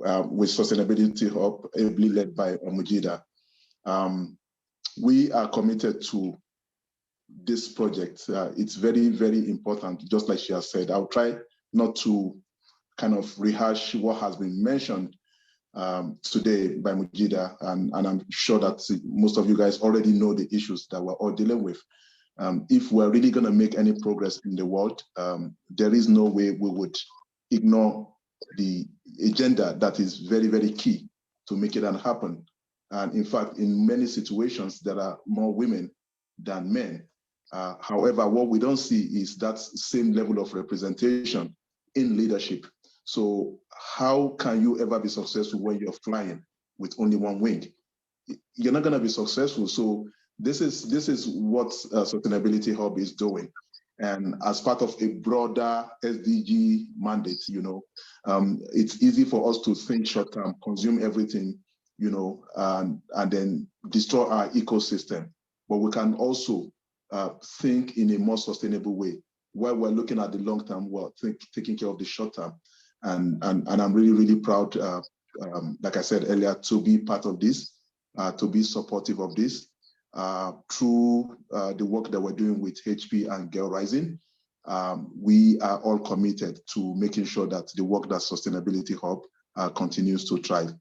Sustainability Hub, ably led by Mujida. We are committed to this project. It's very, very important, just like she has said. I'll try not to kind of rehash what has been mentioned today by Mujida, and I'm sure that most of you guys already know the issues that we're all dealing with. If we're really going to make any progress in the world, there is no way we would ignore the agenda that is very, very key to make it happen. And in fact, in many situations, there are more women than men. However, what we don't see is that same level of representation in leadership. So how can you ever be successful when you're flying with only one wing? You're not going to be successful. So this is what Sustainability Hub is doing. And as part of a broader SDG mandate, it's easy for us to think short term, consume everything, and then destroy our ecosystem. But we can also think in a more sustainable way, where we're looking at the long term, we're taking care of the short term. And I'm really, really proud, like I said earlier, to be part of this, to be supportive of this. Through the work that we're doing with HP and Girl Rising, we are all committed to making sure that the work that Sustainability Hub continues to thrive.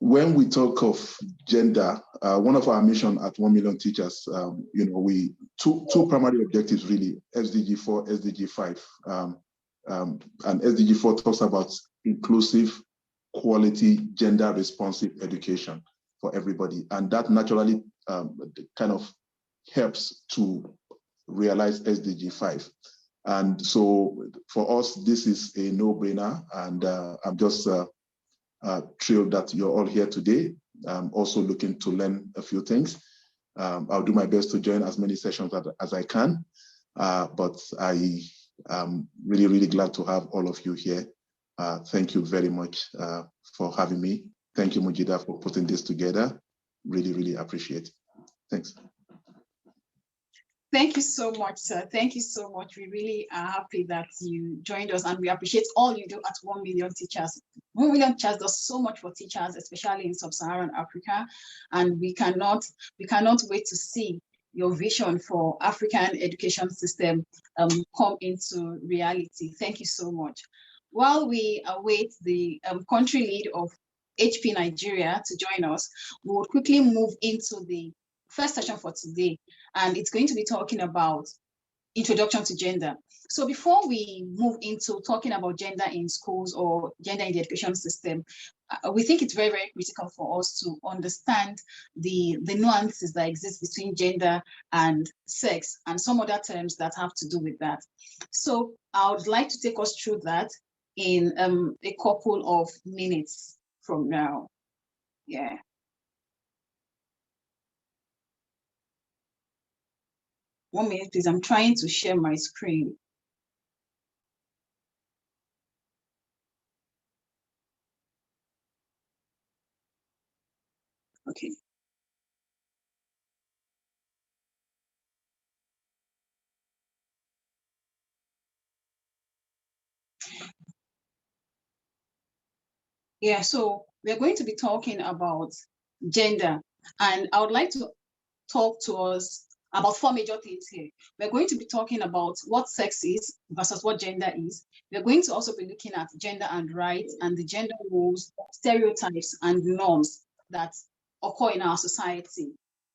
When we talk of gender, one of our mission at 1 Million Teachers, we two primary objectives really: SDG 4, SDG 5, and SDG 4 talks about inclusive, quality, gender-responsive education for everybody, and that naturally kind of helps to realize SDG 5. And so for us, this is a no-brainer, and I'm just thrilled that you're all here today. I'm also looking to learn a few things. I'll do my best to join as many sessions as I can, but I am really, really glad to have all of you here. Thank you very much for having me. Thank you, Mujida, for putting this together. Really, really appreciate it. Thanks. Thank you so much, sir. Thank you so much. We really are happy that you joined us, and we appreciate all you do at 1 Million Teachers. 1 Million Teachers does so much for teachers, especially in Sub-Saharan Africa, and we cannot wait to see your vision for African education system come into reality. Thank you so much. While we await the country lead of HP Nigeria to join us, we will quickly move into the first session for today, and it's going to be talking about introduction to gender. So before we move into talking about gender in schools or gender in the education system, we think it's very, very critical for us to understand the nuances that exist between gender and sex and some other terms that have to do with that. So I would like to take us through that in a couple of minutes from now. Yeah. One minute, please. I'm trying to share my screen. Okay. Yeah, so we're going to be talking about gender, and I would like to talk to us about 4 major things here. We're going to be talking about what sex is versus what gender is. We're going to also be looking at gender and rights and the gender roles, stereotypes, and norms that occur in our society.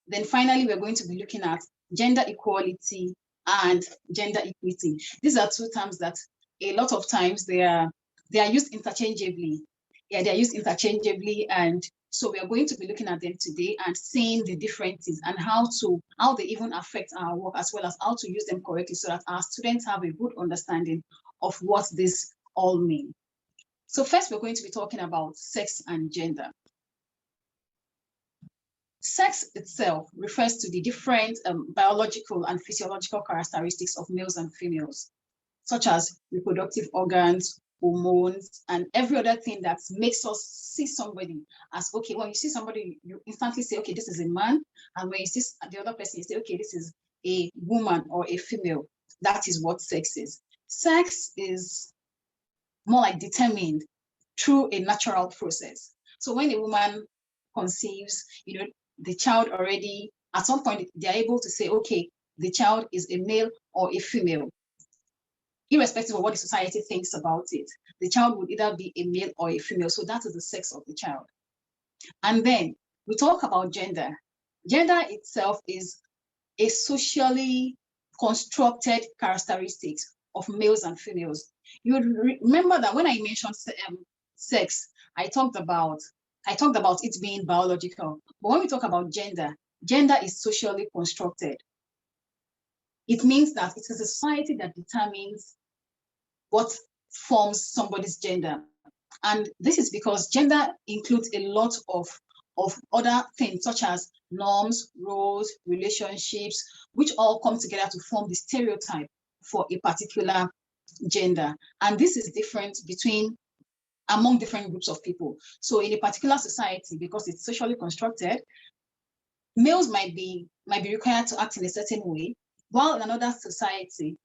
Then finally, we're going to be looking at gender equality and gender equity. These are two terms that a lot of times they are used interchangeably. Yeah, they're used interchangeably, and so we are going to be looking at them today and seeing the differences and how they even affect our work, as well as how to use them correctly so that our students have a good understanding of what this all mean. So first, we're going to be talking about sex and gender. Sex itself refers to the different biological and physiological characteristics of males and females, such as reproductive organs, hormones, and every other thing that makes us see somebody as, okay, when you see somebody, you instantly say, okay, this is a man. And when you see the other person, you say, okay, this is a woman or a female. That is what sex is. Sex is more like determined through a natural process. So when a woman conceives, the child already, at some point, they're able to say, okay, the child is a male or a female, irrespective of what the society thinks about it. The child would either be a male or a female. So that is the sex of the child. And then we talk about gender. Gender itself is a socially constructed characteristics of males and females. You remember that when I mentioned sex, I talked about it being biological. But when we talk about gender, gender is socially constructed. It means that it is a society that determines what forms somebody's gender. And this is because gender includes a lot of other things, such as norms, roles, relationships, which all come together to form the stereotype for a particular gender. And this is different among different groups of people. So in a particular society, because it's socially constructed, males might be required to act in a certain way, while in another society,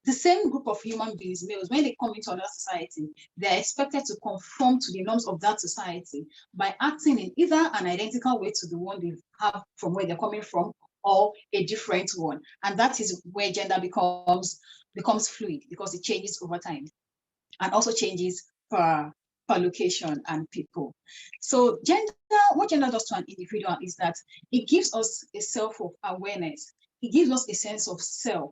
the same group of human beings, males, when they come into another society, they're expected to conform to the norms of that society by acting in either an identical way to the one they have from where they're coming from, or a different one. And that is where gender becomes fluid, because it changes over time and also changes per location and people. So what gender does to an individual is that it gives us a self of awareness. It gives us a sense of self.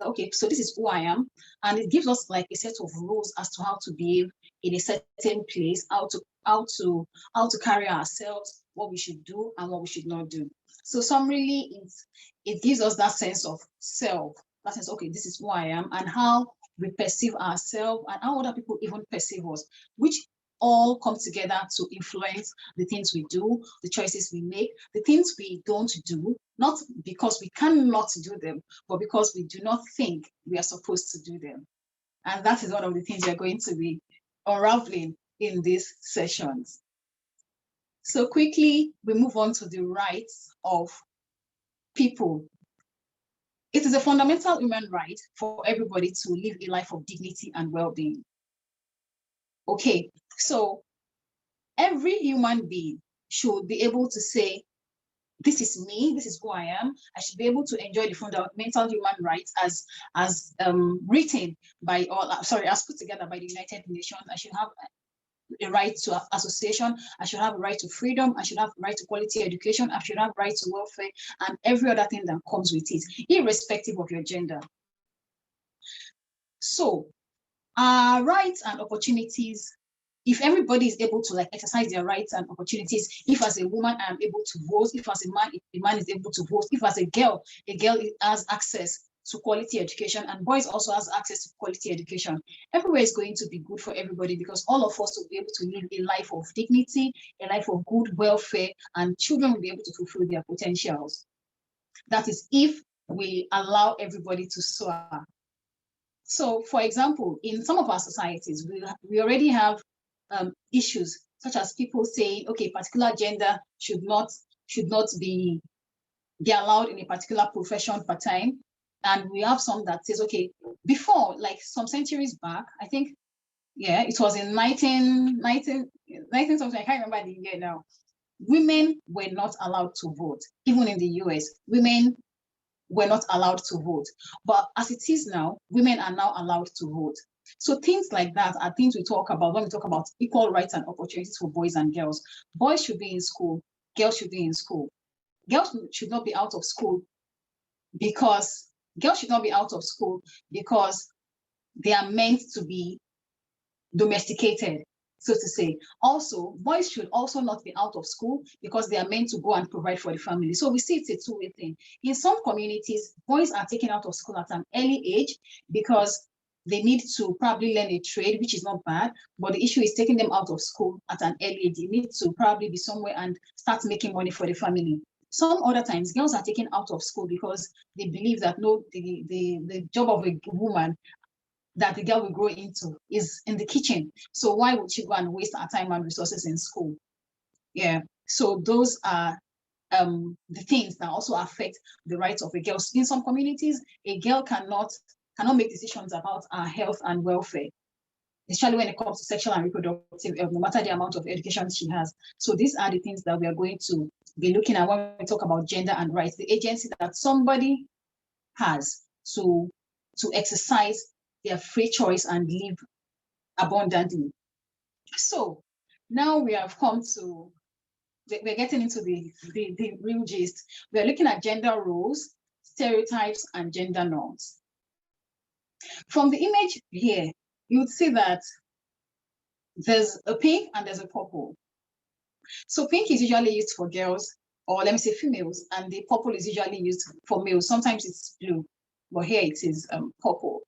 Okay, so this is who I am, and it gives us like a set of rules as to how to behave in a certain place, how to carry ourselves, what we should do and what we should not do. So summarily, it gives us that sense of self, that sense, okay, this is who I am, and how we perceive ourselves and how other people even perceive us, which all come together to influence the things we do, the choices we make, the things we don't do, not because we cannot do them, but because we do not think we are supposed to do them. And that is one of the things we are going to be unraveling in these sessions. So quickly, we move on to the rights of people. It is a fundamental human right for everybody to live a life of dignity and well-being. Okay, so every human being should be able to say, this is me, this is who I am. I should be able to enjoy the fundamental human rights as written by, as put together by the United Nations. I should have a right to association. I should have a right to freedom. I should have a right to quality education. I should have a right to welfare and every other thing that comes with it, irrespective of your gender. So, rights and opportunities, if everybody is able to exercise their rights and opportunities, if as a woman I am able to vote, if as a man is able to vote, if as a girl has access to quality education, and boys also has access to quality education, everywhere is going to be good for everybody, because all of us will be able to live a life of dignity, a life of good welfare, and children will be able to fulfill their potentials. That is if we allow everybody to soar. So, for example, in some of our societies, we already have issues such as people saying, okay, particular gender should not be allowed in a particular profession per time. And we have some that says, okay, before, like some centuries back, I think, yeah, it was in 19 something, I can't remember the year now. Women were not allowed to vote. Even in the US, women were not allowed to vote. But as it is now, women are now allowed to vote. So things like that are things we talk about when we talk about equal rights and opportunities for boys and girls. Boys should be in school, girls should be in school. Girls should not be out of school because they are meant to be domesticated, so to say. Also, boys should also not be out of school because they are meant to go and provide for the family. So we see it's a two-way thing. In some communities, boys are taken out of school at an early age because they need to probably learn a trade, which is not bad, but the issue is taking them out of school at an early age. They need to probably be somewhere and start making money for the family. Some other times, girls are taken out of school because they believe that the job of a woman that the girl will grow into is in the kitchen. So why would she go and waste her time and resources in school? Yeah. So those are the things that also affect the rights of a girl. In some communities, a girl cannot cannot make decisions about our health and welfare, especially when it comes to sexual and reproductive health, no matter the amount of education she has. So these are the things that we are going to be looking at when we talk about gender and rights, the agency that somebody has to exercise their free choice and live abundantly. So now we have come to, we're getting into the real gist. We're looking at gender roles, stereotypes, and gender norms. From the image here, you would see that there's a pink and there's a purple. So pink is usually used for girls, or let me say females, and the purple is usually used for males. Sometimes it's blue, but here it is purple.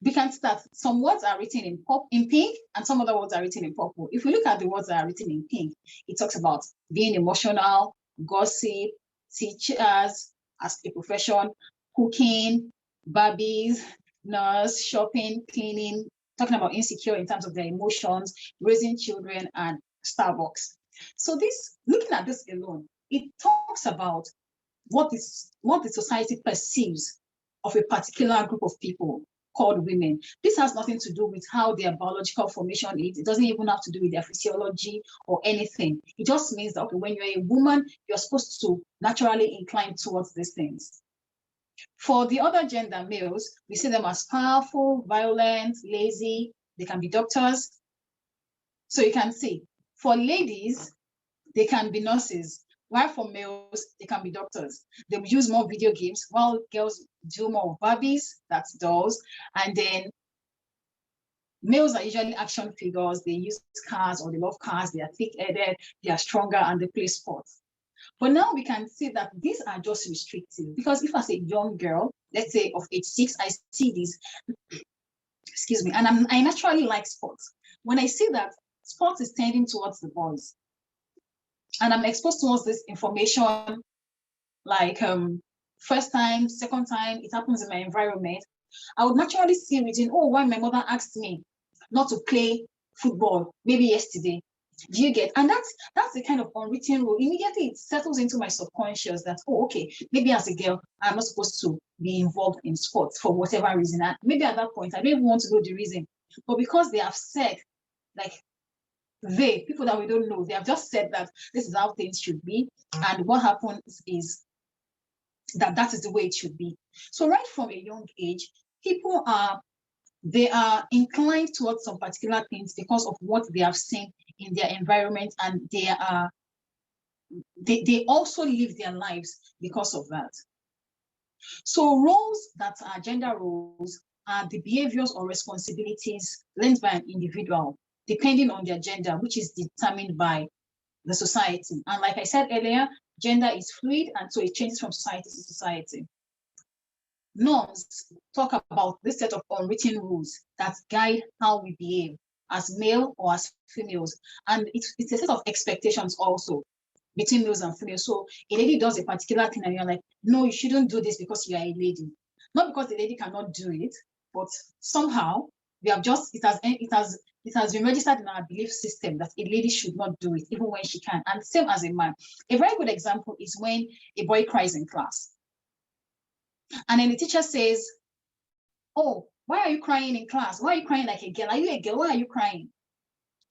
We can start. Some words are written in pink, and some other words are written in purple. If we look at the words that are written in pink, it talks about being emotional, gossip, teachers as a profession, cooking, Barbies, nurse, shopping, cleaning, talking about insecure in terms of their emotions, raising children, and Starbucks. So this, looking at this alone, it talks about what the society perceives of a particular group of people called women. This has nothing to do with how their biological formation is. It doesn't even have to do with their physiology or anything. It just means that, okay, when you're a woman, you're supposed to naturally incline towards these things. For the other gender, males, we see them as powerful, violent, lazy. They can be doctors. So you can see, for ladies, they can be nurses, while for males, they can be doctors. They use more video games, while girls do more Barbies, that's dolls. And then males are usually action figures. They use cars, or they love cars. They are thick-headed, they are stronger, and they play sports. But now we can see that these are just restrictive, because if as a young girl, let's say of age 6, I see this, excuse me, and I naturally like sports. When I see that sports is tending towards the boys, and I'm exposed towards this information, like first time, second time, it happens in my environment, I would naturally see within, oh, why my mother asked me not to play football, maybe yesterday. Do you get? And that's the kind of unwritten rule. Immediately it settles into my subconscious that, oh, okay, maybe as a girl, I'm not supposed to be involved in sports for whatever reason. And maybe at that point, I don't even want to know the reason. But because they have said, like, people that we don't know, they have just said that this is how things should be. And what happens is that is the way it should be. So right from a young age, people are inclined towards some particular things because of what they have seen in their environment, and they also live their lives because of that. So roles that are gender roles are the behaviors or responsibilities learned by an individual, depending on their gender, which is determined by the society. And like I said earlier, gender is fluid, and so it changes from society to society. Norms talk about this set of unwritten rules that guide how we behave as male or as females. And it's a set of expectations also between males and females. So a lady does a particular thing and you're like, no, you shouldn't do this because you are a lady. Not because the lady cannot do it, but somehow we have just, it has been registered in our belief system that a lady should not do it, even when she can. And same as a man. A very good example is when a boy cries in class. And then the teacher says, oh, why are you crying in class? Why are you crying like a girl? Are you a girl? Why are you crying?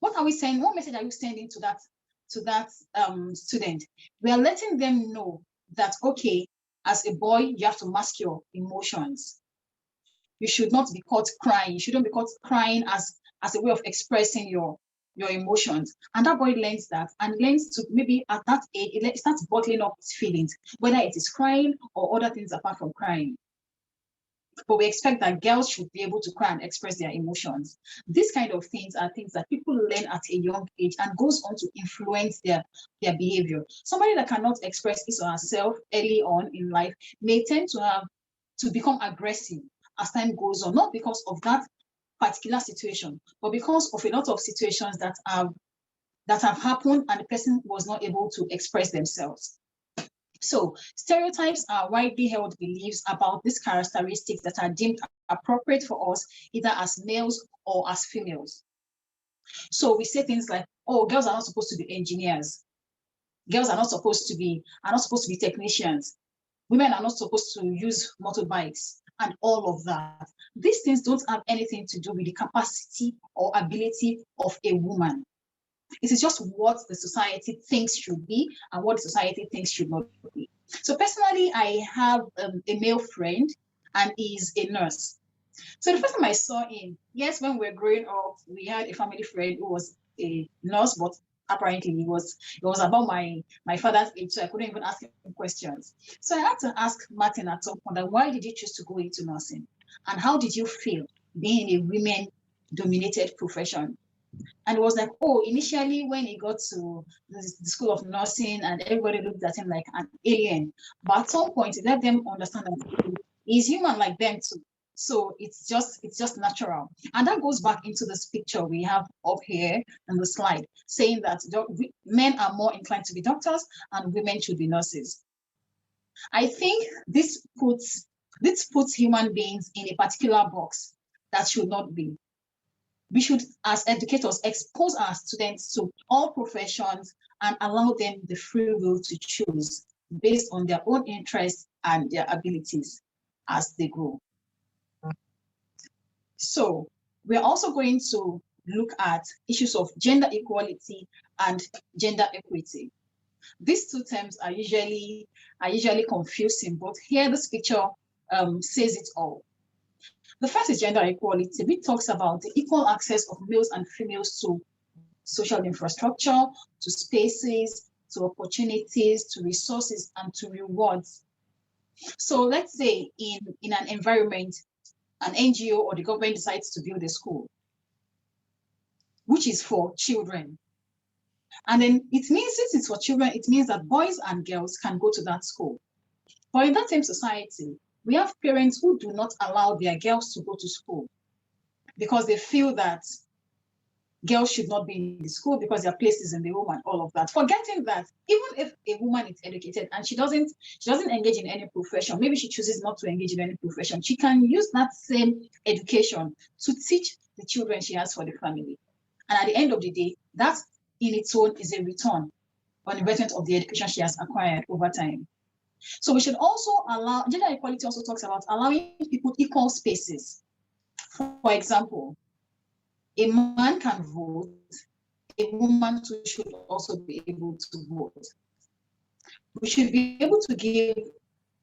What are we saying? What message are you sending to that student? We are letting them know that, okay, as a boy, you have to mask your emotions. You should not be caught crying. You shouldn't be caught crying as a way of expressing your emotions. And that boy learns that, and learns to, maybe at that age, it starts bottling up his feelings, whether it is crying or other things apart from crying. But we expect that girls should be able to cry and express their emotions. These kind of things are things that people learn at a young age and goes on to influence their behavior. Somebody that cannot express his or herself early on in life may tend to become aggressive as time goes on, not because of that particular situation, but because of a lot of situations that have happened and the person was not able to express themselves. So stereotypes are widely held beliefs about these characteristics that are deemed appropriate for us, either as males or as females. So we say things like, oh, girls are not supposed to be engineers. Girls are not supposed to be technicians. Women are not supposed to use motorbikes. and all of that. These things don't have anything to do with the capacity or ability of a woman. It is just what the society thinks should be and what the society thinks should not be. So personally, I have a male friend, and he's a nurse. So the first time I saw him, yes, when we were growing up, we had a family friend who was a nurse, but apparently it was about my father's age, so I couldn't even ask him questions. So I had to ask Martin at some point, why did you choose to go into nursing? And how did you feel being in a women-dominated profession? And it was like, oh, initially when he got to the school of nursing and everybody looked at him like an alien. But at some point, it let them understand that he's human like them too. So it's just natural. And that goes back into this picture we have up here in the slide, saying that men are more inclined to be doctors and women should be nurses. I think this puts human beings in a particular box that should not be. We should, as educators, expose our students to all professions and allow them the free will to choose based on their own interests and their abilities as they grow. So we're also going to look at issues of gender equality and gender equity. These two terms are usually confusing, but here this picture says it all. The first is gender equality, which talks about the equal access of males and females to social infrastructure, to spaces, to opportunities, to resources, and to rewards. So let's say in an environment, an NGO or the government decides to build a school, which is for children. And then it means, since it's for children, it means that boys and girls can go to that school. But in that same society, we have parents who do not allow their girls to go to school because they feel that girls should not be in the school because their place is in the home and all of that. Forgetting that even if a woman is educated and she doesn't engage in any profession, maybe she chooses not to engage in any profession, she can use that same education to teach the children she has for the family. And at the end of the day, that in its own is a return on investment of the education she has acquired over time. So we should also allow, gender equality also talks about allowing people equal spaces. For example, a man can vote, a woman too should also be able to vote. We should be able to give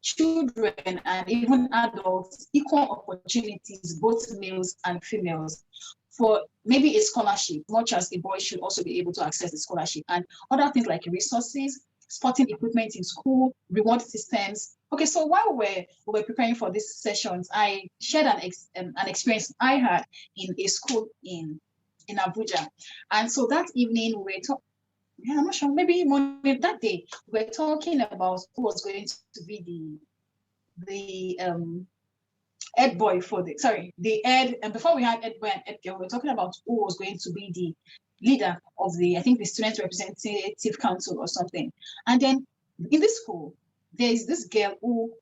children and even adults equal opportunities, both males and females, for maybe a scholarship, much as a boy should also be able to access a scholarship, and other things like resources, sporting equipment in school, reward systems. Okay, so while we were preparing for these sessions, I shared an experience I had in a school in Abuja. And so that evening we were talking, yeah, I'm not sure, maybe morning that day, we were talking about who was going to be the head boy for the head, and before we had head boy and head girl, we were talking about who was going to be the leader of the, I think, the Student Representative Council or something. And then in this school, there is this girl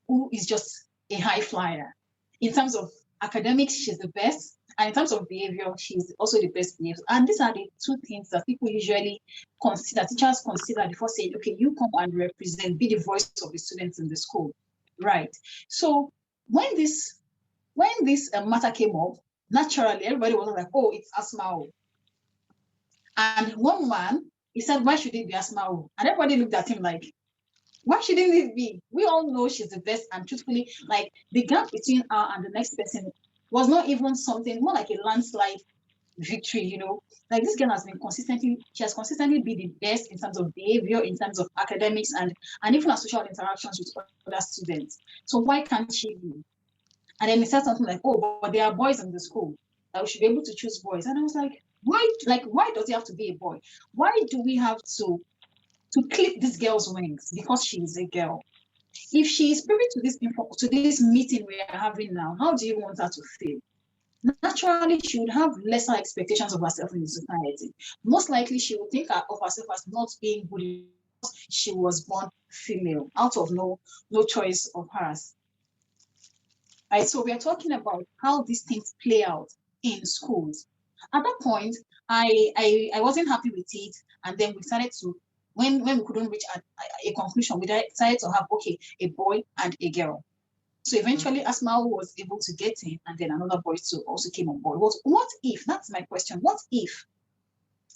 who is just a high flyer. In terms of academics, she's the best. And in terms of behavior, she's also the best behaved. And these are the two things that people usually consider, teachers consider before saying, okay, you come and represent, be the voice of the students in the school. Right. So when this matter came up, naturally, everybody was like, oh, it's Asmao. And one man, he said, why should it be Asmao? And everybody looked at him like, why shouldn't it be? We all know she's the best. And truthfully, like, the gap between her and the next person was not even something, more like a landslide victory, you know. Like, this girl has consistently been the best in terms of behavior, in terms of academics, and even her social interactions with other students. So why can't she be? And then he said something like, oh, but there are boys in the school, that we should be able to choose boys. And I was like, why does it have to be a boy? Why do we have to clip this girl's wings because she is a girl? If she is privy to this meeting we are having now, how do you want her to feel? Naturally, she would have lesser expectations of herself in the society. Most likely, she would think of herself as not being good because she was born female, out of no choice of hers. Right, so we are talking about how these things play out in schools. At that point, I wasn't happy with it, and then we started to, when we couldn't reach a conclusion, we decided to have, okay, a boy and a girl. So eventually Asma was able to get in, and then another boy too also came on board. What if, that's my question, what if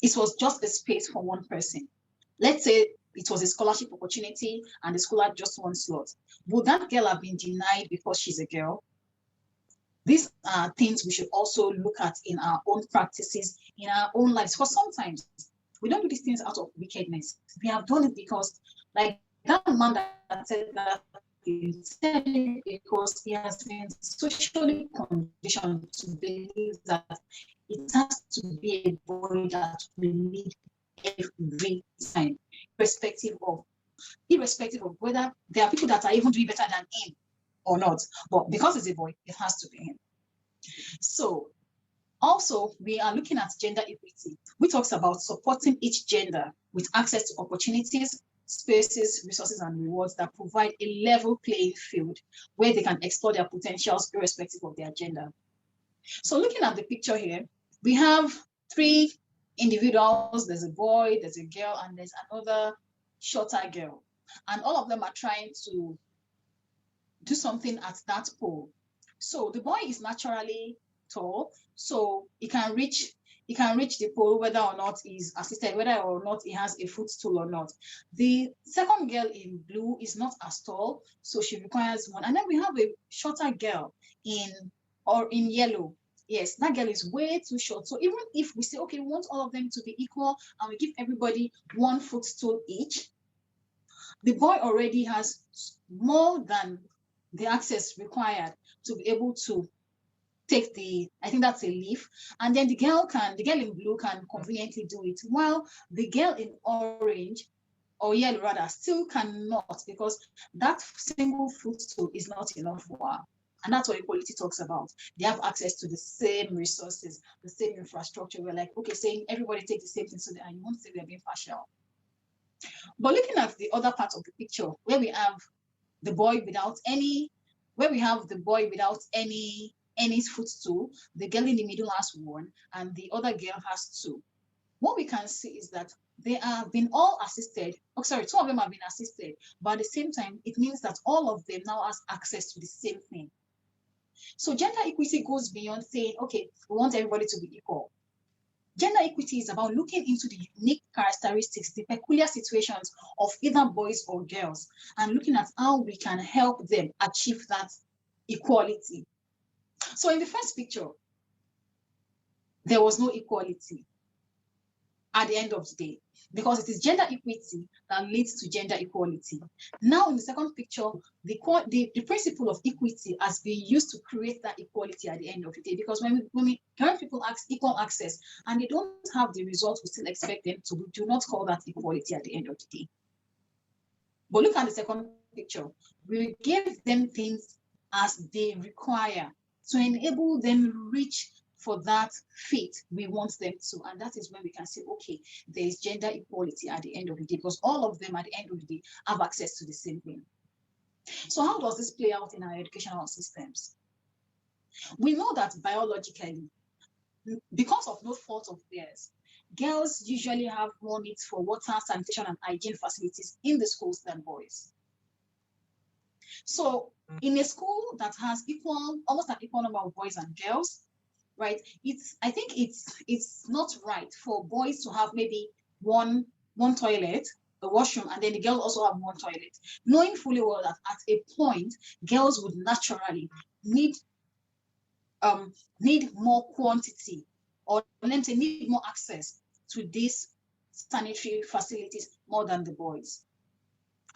it was just a space for one person? Let's say it was a scholarship opportunity and the school had just one slot. Would that girl have been denied because she's a girl? These are things we should also look at in our own practices, in our own lives. Because sometimes we don't do these things out of wickedness. We have done it because, like that man that said that, he said it because he has been socially conditioned to believe that it has to be a boy that will lead every time, irrespective of whether there are people that are even doing better than him or not. But because it's a boy, it has to be him. So also, we are looking at gender equity, which talks about supporting each gender with access to opportunities, spaces, resources, and rewards that provide a level playing field where they can explore their potentials irrespective of their gender. So looking at the picture here, we have 3 individuals. There's a boy, there's a girl, and there's another shorter girl. And all of them are trying to do something at that pole. So the boy is naturally tall, so he can reach the pole whether or not he's assisted, whether or not he has a footstool or not. The second girl in blue is not as tall, so she requires one. And then we have a shorter girl in yellow. Yes, that girl is way too short. So even if we say, okay, we want all of them to be equal and we give everybody one footstool each, the boy already has more than the access required to be able to take I think that's a leaf, and then the girl in blue can conveniently do it, while the girl in orange or yellow rather still cannot, because that single footstool is not enough for her. And that's what equality talks about. They have access to the same resources, the same infrastructure. We're like, okay, saying everybody take the same thing, so that you won't say we're being partial. But looking at the other part of the picture, where we have the boy without any footstool, the girl in the middle has one, and the other girl has 2. What we can see is that they have been all assisted. Oh, sorry, 2 of them have been assisted, but at the same time, it means that all of them now has access to the same thing. So gender equity goes beyond saying, okay, we want everybody to be equal. Gender equity is about looking into the unique characteristics, the peculiar situations of either boys or girls, and looking at how we can help them achieve that equality. So in the first picture, there was no equality at the end of the day, because it is gender equity that leads to gender equality. Now in the second picture, the principle of equity has been used to create that equality at the end of the day, because when people ask equal access and they don't have the results we still expect them to, we do not call that equality at the end of the day. But look at the second picture. We give them things as they require to enable them reach for that fit we want them to. And that is when we can say, okay, there is gender equality at the end of the day, because all of them at the end of the day have access to the same thing. So how does this play out in our educational systems? We know that biologically, because of no fault of theirs, girls usually have more needs for water, sanitation, and hygiene facilities in the schools than boys. So in a school that has almost an equal number of boys and girls, right, I think it's not right for boys to have maybe one toilet, a washroom, and then the girls also have one toilet, knowing fully well that at a point girls would naturally need more quantity, or let me need more access to these sanitary facilities more than the boys.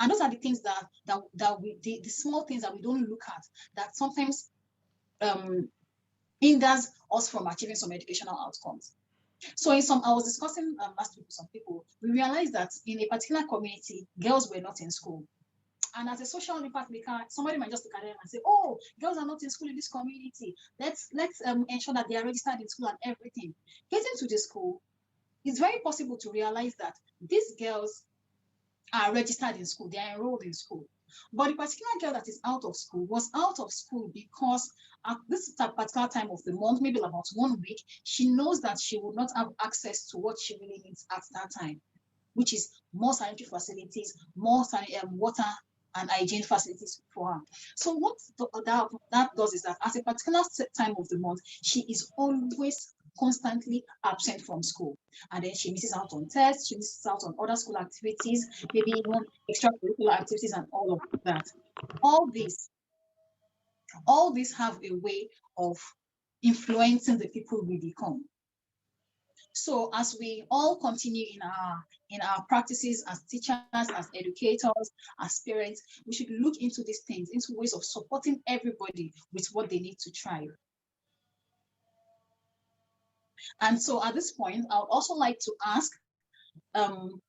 And those are the things the small things that we don't look at, that sometimes hinders us from achieving some educational outcomes. So I was discussing last week with some people, we realized that in a particular community, girls were not in school. And as a social impact maker, somebody might just look at them and say, oh, girls are not in school in this community. Let's ensure that they are registered in school and everything. Getting to the school, it's very possible to realize that these girls are registered in school, they are enrolled in school. But the particular girl that is out of school was out of school because at this particular time of the month, maybe about 1 week, she knows that she would not have access to what she really needs at that time, which is more sanitary facilities, more water and hygiene facilities for her. So what that does is that at a particular time of the month, she is always constantly absent from school, and then she misses out on tests, she misses out on other school activities, maybe even extracurricular activities and all of that. All these have a way of influencing the people we become. So as we all continue in our practices as teachers, as educators, as parents, we should look into these things, into ways of supporting everybody with what they need to thrive. And so at this point, I would also like to ask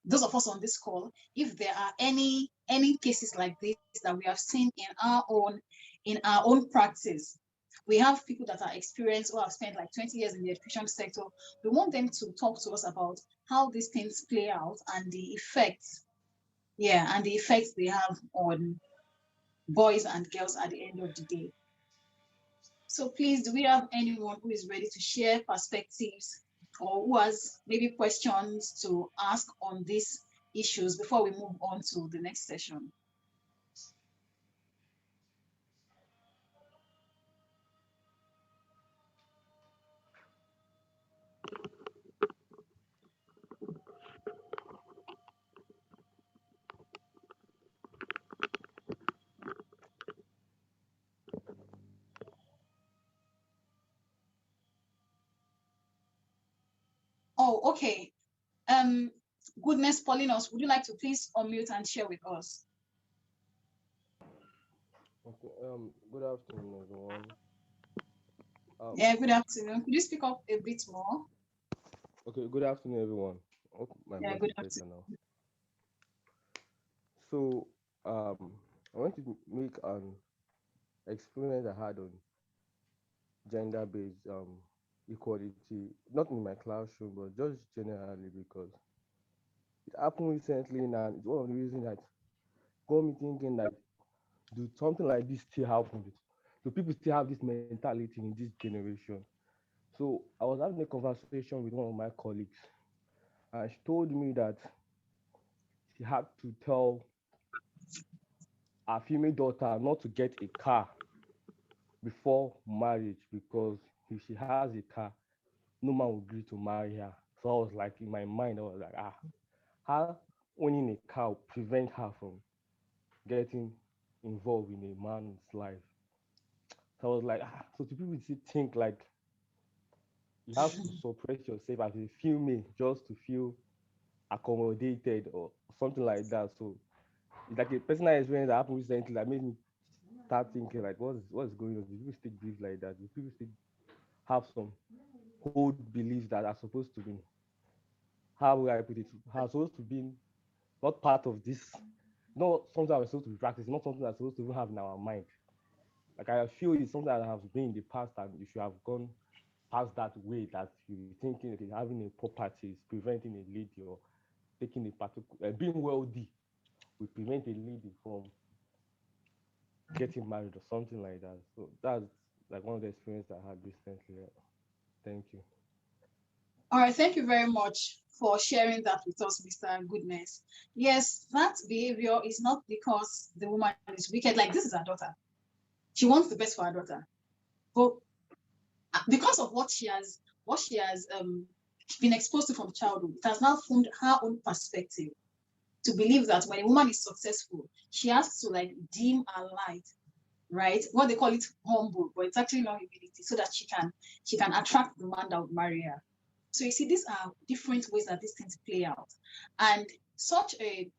those of us on this call if there are any cases like this that we have seen in our own practice. We have people that are experienced or have spent like 20 years in the education sector. We want them to talk to us about how these things play out and the effects, and the effects they have on boys and girls at the end of the day. So please, do we have anyone who is ready to share perspectives or who has maybe questions to ask on these issues before we move on to the next session? Oh, okay. Goodness, Paulinos, would you like to please unmute and share with us? Okay, good afternoon, everyone. Yeah, good afternoon. Could you speak up a bit more? Okay, good afternoon, everyone. Hope my voice Good is better afternoon. now. So, I want to make an experience I had on gender-based equality, not in my classroom, but just generally because it happened recently, and it's one of the reasons that got me thinking that do something like this still happen? Do people still have this mentality in this generation? So I was having a conversation with one of my colleagues, and she told me that she had to tell her female daughter not to get a car before marriage because if she has a car, no man will agree to marry her. So I was like, in my mind, I was like, how owning a car will prevent her from getting involved in a man's life. So I was like, so do people still think like you have to suppress yourself as a female just to feel accommodated or something like that? So it's like a personal experience that happened recently that made me start thinking like, what's going on? Do people still believe like that? Do people still have some old beliefs that are supposed to be, how will I put it, are supposed to be not part of this, not something that we're supposed to be practicing, not something that's supposed to even have in our mind. Like I feel it's something that has been in the past and you should have gone past that way that you're thinking okay, having a property is preventing a lady or taking a particular being wealthy will prevent a lady from getting married or something like that. So that's like one of the experiences I had recently. Thank you. All right, thank you very much for sharing that with us, Mr. Goodness. Yes, that behavior is not because the woman is wicked, like this is her daughter. She wants the best for her daughter. But because of what she has been exposed to from childhood, it has now formed her own perspective to believe that when a woman is successful, she has to like dim her light, right? What they call it humble, but it's actually not humility, so that she can attract the man that would marry her. So you see, these are different ways that these things play out. And such a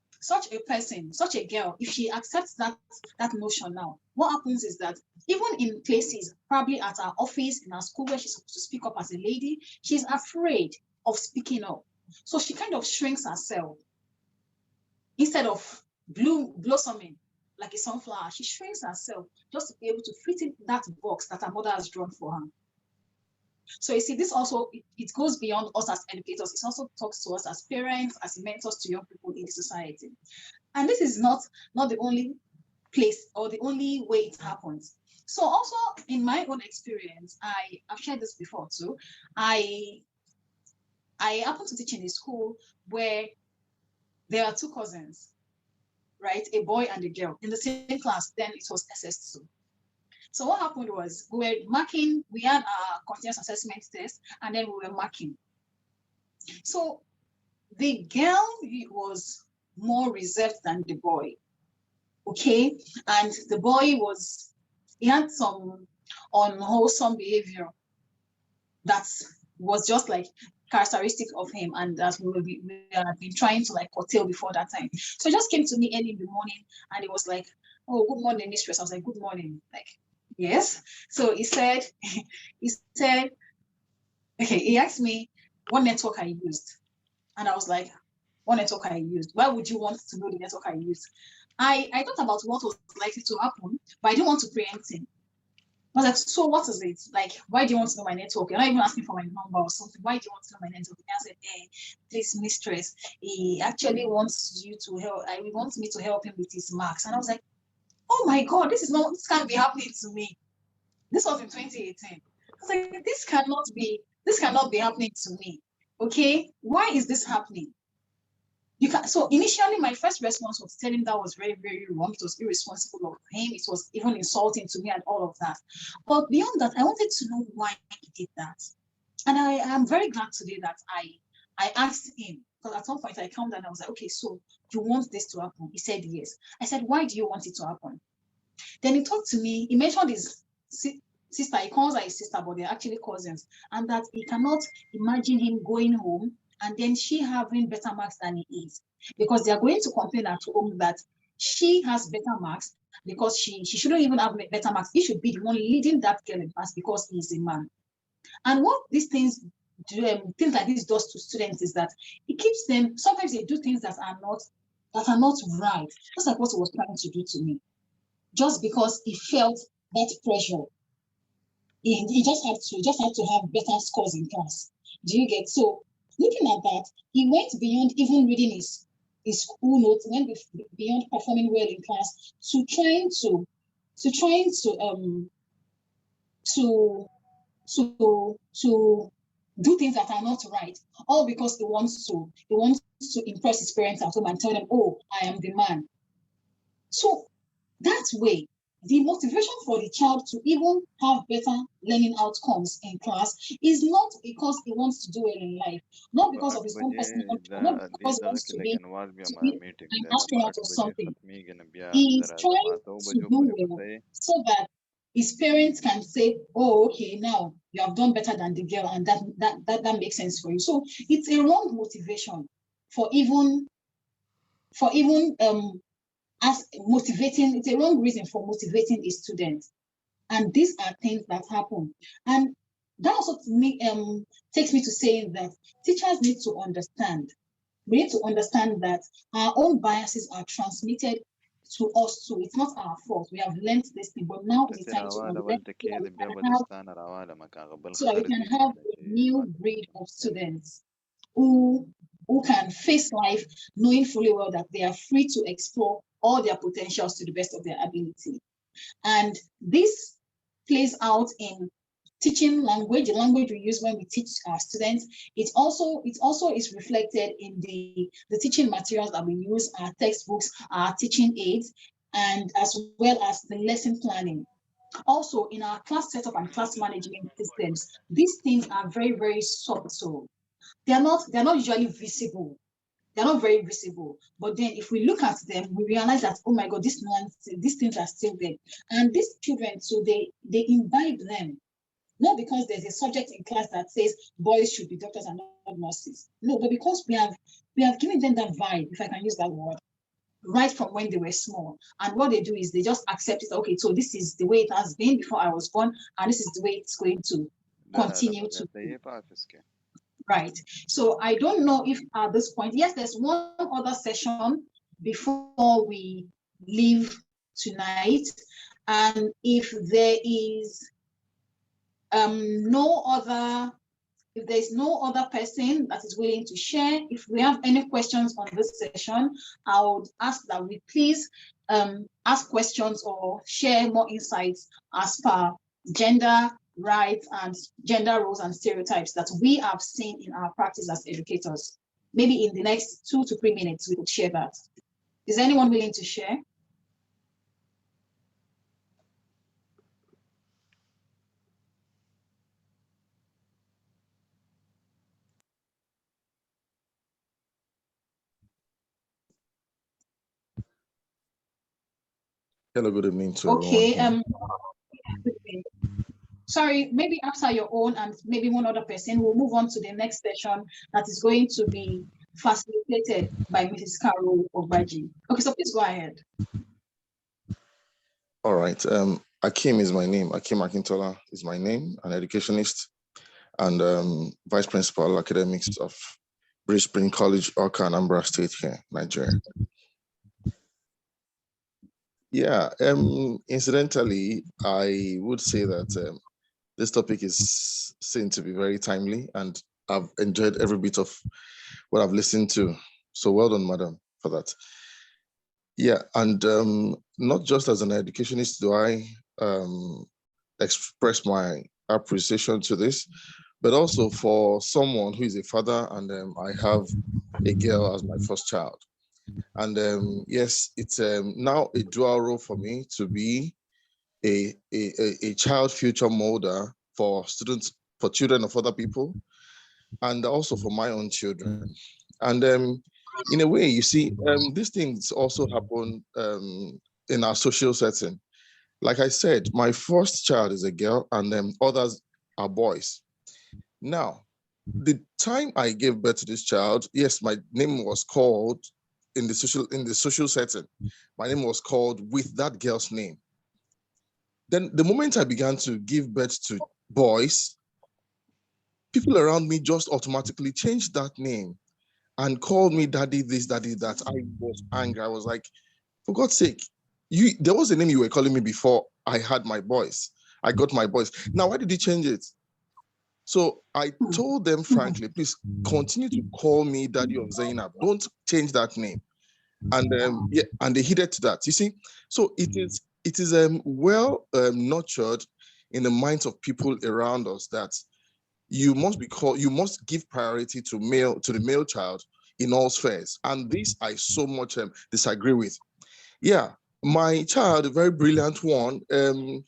person, such a girl, if she accepts that notion now, what happens is that even in places, probably at her office, in her school where she's supposed to speak up as a lady, she's afraid of speaking up. So she kind of shrinks herself. Instead of blossoming like a sunflower, she shrinks herself just to be able to fit in that box that her mother has drawn for her. So you see, this also, it goes beyond us as educators. It also talks to us as parents, as mentors to young people in the society. And this is not the only place or the only way it happens. So also in my own experience, I've shared this before too. I happen to teach in a school where there are two cousins. right? A boy and a girl in the same class. Then it was SS2. So what happened was we were marking, we had a continuous assessment test, and then we were marking. So the girl was more reserved than the boy, okay? And the boy he had some unwholesome behavior that was just like characteristic of him, and that we had been trying to like curtail before that time. So he just came to me early in the morning, and he was like, "Oh, good morning, mistress." I was like, "Good morning." Like, yes. So he said, okay, he asked me what network I used. And I was like, what network I used? Why would you want to know the network I used? I thought about what was likely to happen, but I didn't want to preempt him. I was like, so what is it? Like, why do you want to know my network? You're not even asking for my number or something. Why do you want to know my network? And I said, hey, please, mistress, he actually wants you to help. He wants me to help him with his marks. And I was like, oh my God, this can't be happening to me. This was in 2018. I was like, this cannot be happening to me. Okay, why is this happening? So initially my first response was telling him that was very, very wrong. It was irresponsible of him. It was even insulting to me and all of that. But beyond that, I wanted to know why he did that. And I am very glad today that I asked him, because at some point I calmed down and I was like, okay, so you want this to happen? He said yes. I said, why do you want it to happen? Then he talked to me, he mentioned his sister, he calls her his sister, but they're actually cousins, and that he cannot imagine him going home and then she having better marks than he is, because they are going to complain at home that she has better marks because she shouldn't even have better marks. He should be the one leading that girl in class because he's a man. And what these things do, things like this does to students is that it keeps them, sometimes they do things that are not right, just like what he was trying to do to me, just because he felt that pressure. He just had to have better scores in class. Do you get? So looking at that, he went beyond even reading his school notes, went beyond performing well in class to trying to do things that are not right, all because he wants to impress his parents at home and tell them, oh, I am the man. So that way, the motivation for the child to even have better learning outcomes in class is not because he wants to do well in life, not because of his own personal, not because he wants to be an astronaut or something. He is trying to do well so that his parents can say, oh, okay, now you have done better than the girl, and that makes sense for you. So it's a wrong motivation for even as motivating, it's a wrong reason for motivating a student. And these are things that happen. And that also takes me to saying that teachers need to understand. We need to understand that our own biases are transmitted to us too. It's not our fault. We have learned this thing, but now it's time to unlearn so that we can have a new breed of students who can face life knowing fully well that they are free to explore all their potentials to the best of their ability. And this plays out in teaching language, the language we use when we teach our students. It also is reflected in the teaching materials that we use, our textbooks, our teaching aids, and as well as the lesson planning. Also, in our class setup and class management systems, these things are very, very subtle. They're not usually visible. They're not very visible. But then if we look at them, we realize that, oh my God, these things are still there. And these children, so they imbibe them. Not because there's a subject in class that says boys should be doctors and not nurses. No, but because we have given them that vibe, if I can use that word, right from when they were small. And what they do is they just accept it. Okay, so this is the way it has been before I was born, and this is the way it's going to continue to be. Right. So I don't know if at this point, yes, there's one other session before we leave tonight. And if there is if there's no other person that is willing to share, if we have any questions on this session, I would ask that we please ask questions or share more insights as per gender rights and gender roles and stereotypes that we have seen in our practice as educators. Maybe in the next 2 to 3 minutes, we could share that. Is anyone willing to share? Hello, good evening to Okay. everyone. Sorry, maybe after your own and maybe one other person, we'll move on to the next session that is going to be facilitated by Mrs. Carol Ogbaji. Okay, so please go ahead. All right. Akim is my name. Akim Akintola is my name, an educationist and vice principal academics of British Spring College, Awka, Anambra State here, Nigeria. Yeah. Incidentally, I would say that this topic is seen to be very timely, and I've enjoyed every bit of what I've listened to. So well done, madam, for that. Yeah, and not just as an educationist do I express my appreciation to this, but also for someone who is a father, and I have a girl as my first child. And yes, it's now a dual role for me to be a child future molder for students, for children of other people, and also for my own children. And in a way, you see, these things also happen in our social setting. Like I said, my first child is a girl, and others are boys. Now, the time I gave birth to this child, yes, my name was called in the social setting. My name was called with that girl's name. Then the moment I began to give birth to boys, people around me just automatically changed that name and called me daddy this, daddy that. I was angry. I was like, for God's sake, there was a name you were calling me before I had my boys. I got my boys. Now, why did you change it? So I told them frankly, please continue to call me daddy of Zainab. Don't change that name. And yeah, and they heeded to that. You see, so it is well nurtured in the minds of people around us that you must give priority to the male child in all spheres. And this I so much disagree with. Yeah, my child, a very brilliant one, in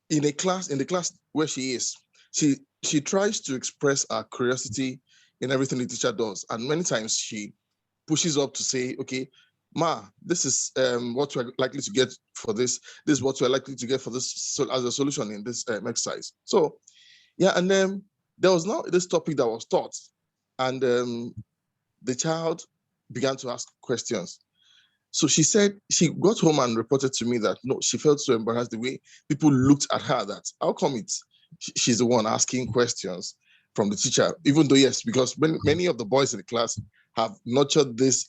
the class where she is, she tries to express her curiosity in everything the teacher does. And many times she pushes up to say, okay, Ma, this is what we're likely to get for this. This is what we're likely to get for this, so as a solution in this exercise. So yeah, and then there was now this topic that was taught, and the child began to ask questions. So she said she got home and reported to me that no, she felt so embarrassed the way people looked at her, that how come she's the one asking questions from the teacher, even though yes, because many of the boys in the class have nurtured this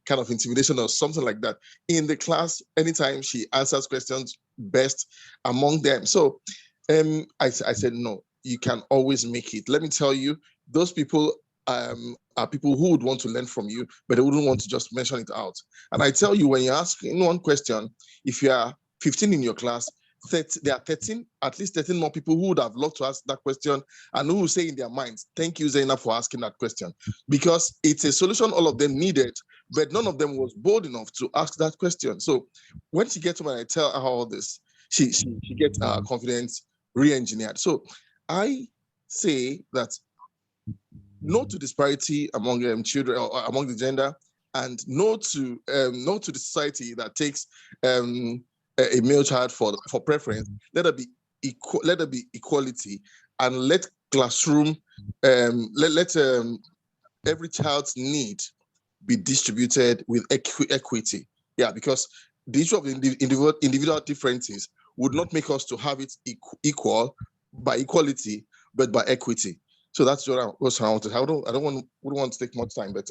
kind of intimidation or something like that in the class. Anytime she answers questions best among them. So I said, no, you can always make it. Let me tell you, those people are people who would want to learn from you, but they wouldn't want to just mention it out. And I tell you, when you're asking one question, if you are 15 in your class, there are 13, at least 13 more people who would have loved to ask that question and who will say in their minds, thank you, Zainab, for asking that question. Because it's a solution all of them needed, but none of them was bold enough to ask that question. So when she gets home and I tell her all this, she gets her confidence re-engineered. So I say that no to disparity among children or among the gender, and no to the society that takes a male child for preference. Let there be equality, and let classroom let every child's need be distributed with equity. Yeah, because the issue of individual differences would not make us to have it equal by equality, but by equity. So that's what I wanted. Wouldn't want to take much time, but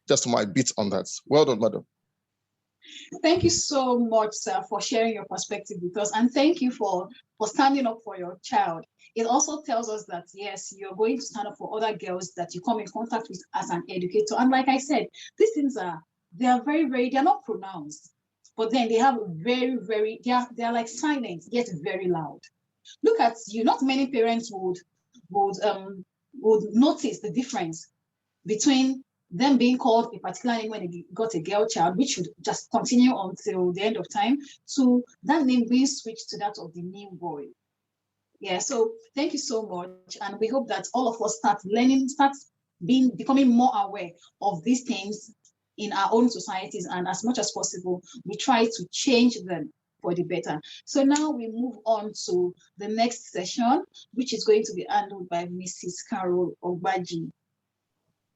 just my bit on that. Well done, madam. Thank you so much, sir, for sharing your perspective with us, and thank you for standing up for your child. It also tells us that yes, you're going to stand up for other girls that you come in contact with as an educator. And like I said, these things are they're not pronounced, but then they have very they're like silent yet very loud. Look at you. Not many parents would notice the difference between them being called a particular name when they got a girl child, which should just continue until the end of time, to that name being switched to that of the new boy. Yeah, so thank you so much. And we hope that all of us start learning, becoming more aware of these things in our own societies, and as much as possible, we try to change them for the better. So now we move on to the next session, which is going to be handled by Mrs. Carol Ogbaji.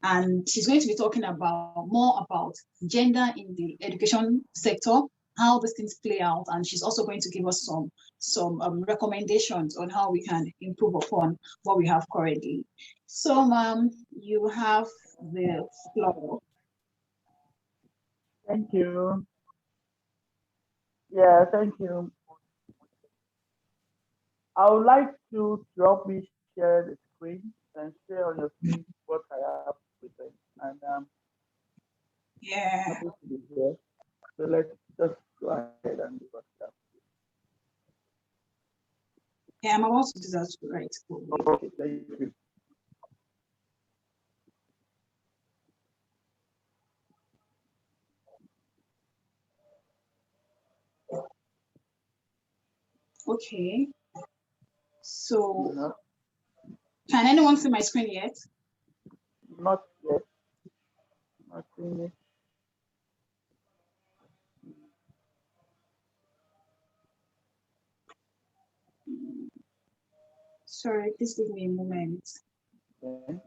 And she's going to be talking more about gender in the education sector, how these things play out, and she's also going to give us some recommendations on how we can improve upon what we have currently. So, ma'am, you have the floor. Thank you. Yeah, thank you. I would like to help me share the screen and share on your screen what I have presented. And Yeah. happy to be here. So let's just go ahead and do what we have. Yeah, I'm about to do that right. Okay, thank you. Okay. So, can anyone see my screen yet? Not yet. Not seeing it. Sorry, please give me a moment. Okay.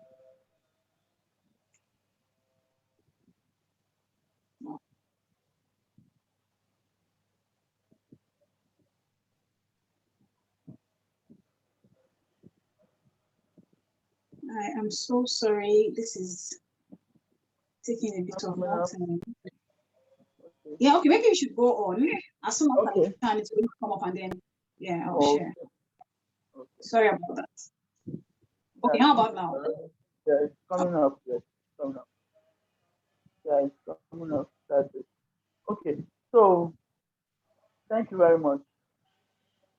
I am so sorry. This is taking a bit of more time. Okay. Yeah, okay, maybe we should go on. As soon as Okay. I can, it's going to come up and then, yeah, I'll Okay. share. Okay. Sorry about that. Okay, how about now? Yeah, it's coming up. Yes, it's coming up. Yeah, it's coming up. That's it. Okay. So, thank you very much.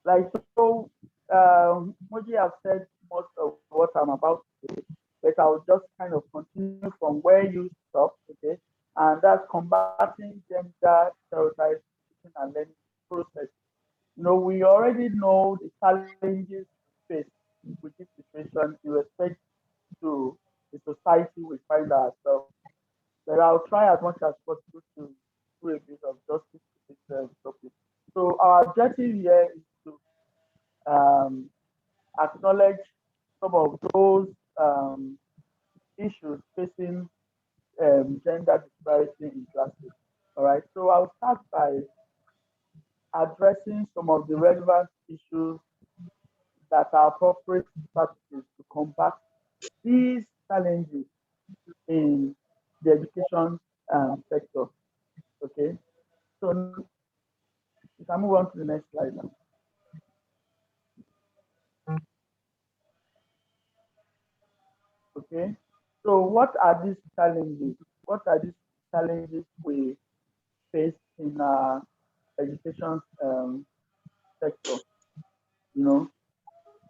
Like so, Moji have said most of what I'm about to say, but I'll just kind of continue from where you stopped, okay? And that's combating gender stereotypes and learning process. We already know the challenges we face with this situation in respect to the society we find ourselves. But I'll try as much as possible to do a bit of justice to this topic. So our objective here is to acknowledge some of those issues facing gender disparity in classes. All right, so I'll start by addressing some of the relevant issues that are appropriate strategies to combat these challenges in the education sector. Okay, so we can move on to the next slide now. Okay, so what are these challenges? What are these challenges we face in education sector?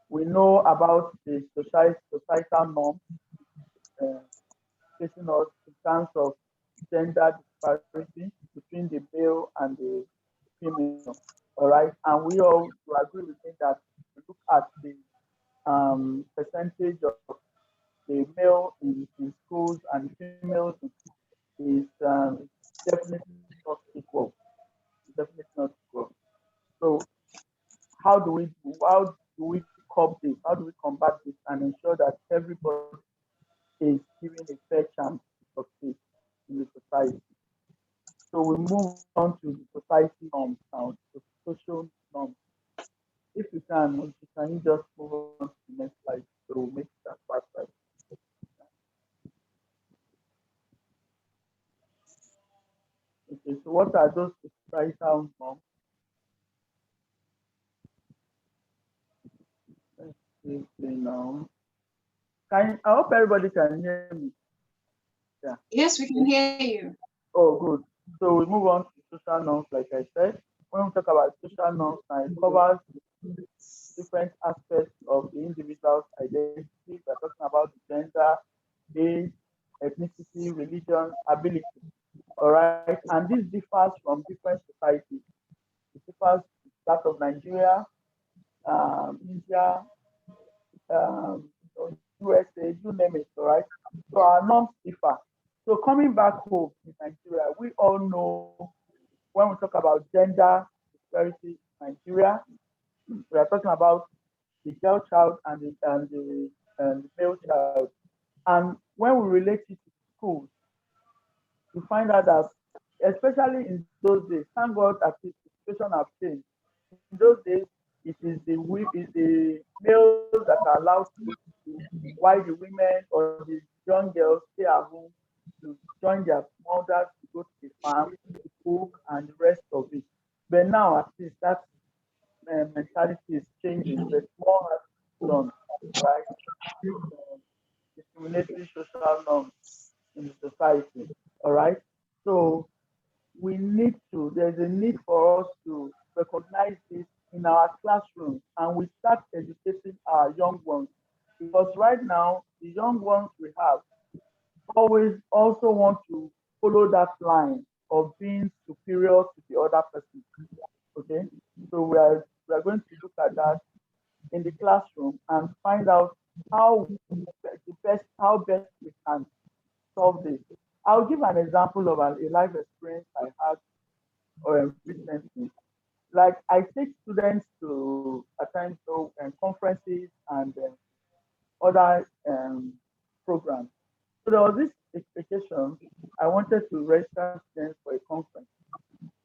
We know about the societal norms facing us in terms of gender disparity between the male and the female. All right, and we all agree with me that we look at the percentage of the male in schools and females is definitely not equal. Definitely not equal. So how do we curb this? How do we combat this and ensure that everybody is given a fair chance to succeed in the society? So we move on to the society norms now, the social norms. If you can you just move on to the next slide so we'll make it as fast as. Okay, so what are those societal norms? Let's see now. I hope everybody can hear me. Yeah. Yes, we can hear you. Oh, good. So we move on to social norms, like I said. When we talk about social norms, it covers different aspects of the individual's identity. We're talking about the gender, age, ethnicity, religion, ability. All right, and this differs from different societies. It differs that of Nigeria, India, USA, you name it, all right? So our norms differ. So coming back home in Nigeria, we all know when we talk about gender disparity in Nigeria, we are talking about the girl child and the male child. And when we relate it to schools, we find out that, especially in those days, thank God that the situation have changed. In those days, it's the males that are allowed to go to school, while the women or the young girls stay at home to join their mothers to go to the farm, to cook, and the rest of it. But now, at least that mentality is changing. But more has to be done, right? Discriminatory social norms in the society. All right. So there's a need for us to recognize this in our classrooms, and we start educating our young ones, because right now the young ones we have always also want to follow that line of being superior to the other person. Okay, so we are going to look at that in the classroom and find out how best we can solve this. I'll give an example of a life experience I had recently. Like, I take students to attend conferences and other programs. So there was this occasion I wanted to register students for a conference,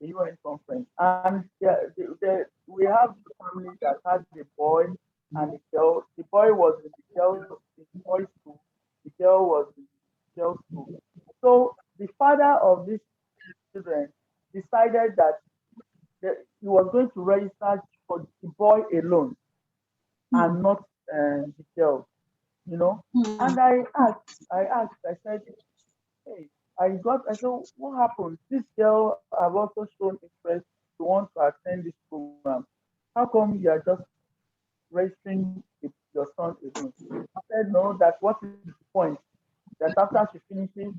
a UN conference, and yeah, we have a family that had a boy and a girl. The boy was in the boys' school. The girl was in the girls' school. So the father of this children decided that he was going to register for the boy alone and not the girl, you know. And I said, hey, I said, what happened? This girl have also shown interest to want to attend this program. How come you are just registering your son alone? I said, no, that what is the point? That after she finishes,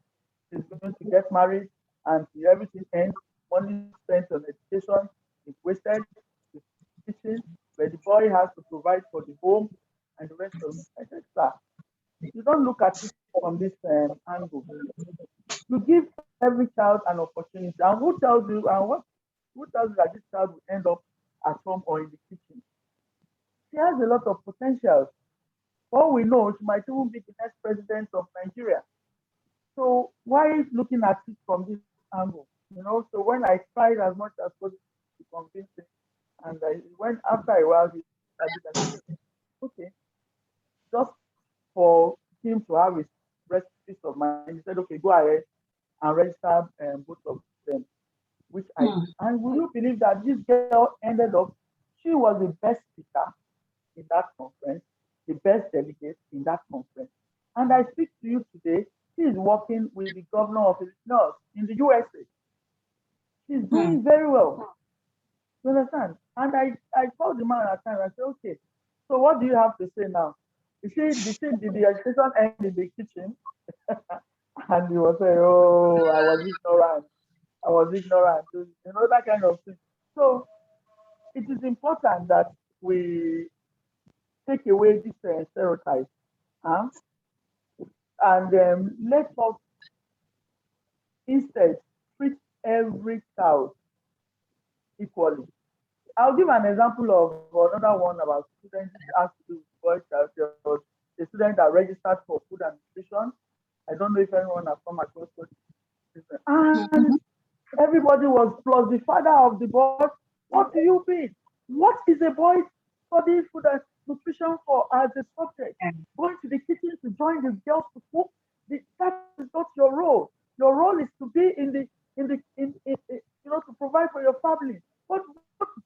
she's going to get married and everything ends, money spent on education is wasted, is teaching, but the boy has to provide for the home and the rest of it. I said, sir, you don't look at it from this angle. You give every child an opportunity. And who tells you that this child will end up at home or in the kitchen? She has a lot of potential. All we know, she might even be the next president of Nigeria. So why looking at it from this angle? You know, so when I tried as much as possible to convince him, and when after a while he said, okay, just for him to have his peace of mind, he said, okay, go ahead and register both of them, which I did. And will you believe that this girl ended up, she was the best speaker in that conference, the best delegate in that conference. And I speak to you today, she is working with the governor of Illinois in the USA. She's doing very well. You understand? And I told the man at the time, I said, okay, so what do you have to say now? You see, did the education end in the kitchen? And he was saying, oh, I was ignorant. You know, that kind of thing. So it is important that we take away these stereotypes, and let us instead treat every child equally. I'll give an example of another one about students that has to do with boys. There was a student that registered for food and nutrition. I don't know if anyone has come across it. And everybody was plus the father of the boy. What do you mean? What is a boy studying food and nutrition for as a subject? Going to the kitchen to join the girls to cook? That is not your role. Your role is to be to provide for your family. What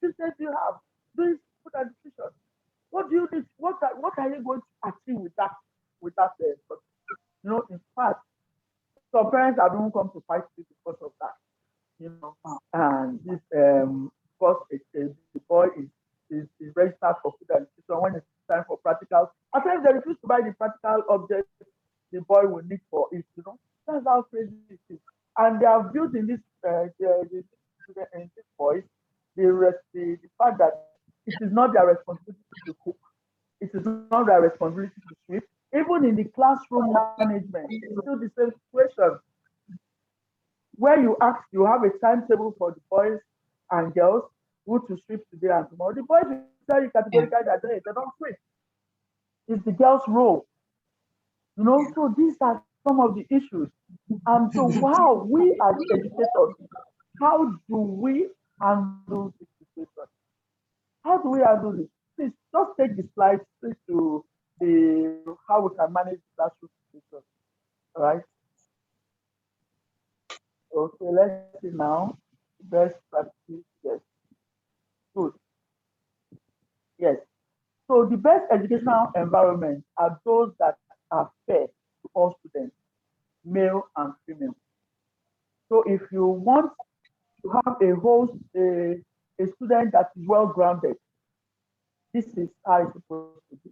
business do you have doing food and nutrition? What do you need? What are you going to achieve with that? In fact, some parents have even come to fight you because of that. And this because the boy is registered for food and nutrition when it's time for practical. At times they refuse to buy the practical objects. the boy will need for it, you know. That's how crazy it is. And they have built in this, in this boys, the fact that it is not their responsibility to cook. It is not their responsibility to sweep. Even in the classroom management, it's still the same situation where you have a timetable for the boys and girls who to sweep today and tomorrow. The boys will tell you categorically that they don't sweep. It's the girls' role, you know. So these are some of the issues. And so, wow, we as educators, how do we handle this situation? How do we handle this? Please just take the slides please, to the how we can manage classroom situation. All right. Okay, let's see now. Best practice. Yes. Good. Yes. So the best educational environments are those that are fair to all students, male and female. So if you want to have a student that is well grounded, this is how it's supposed to be.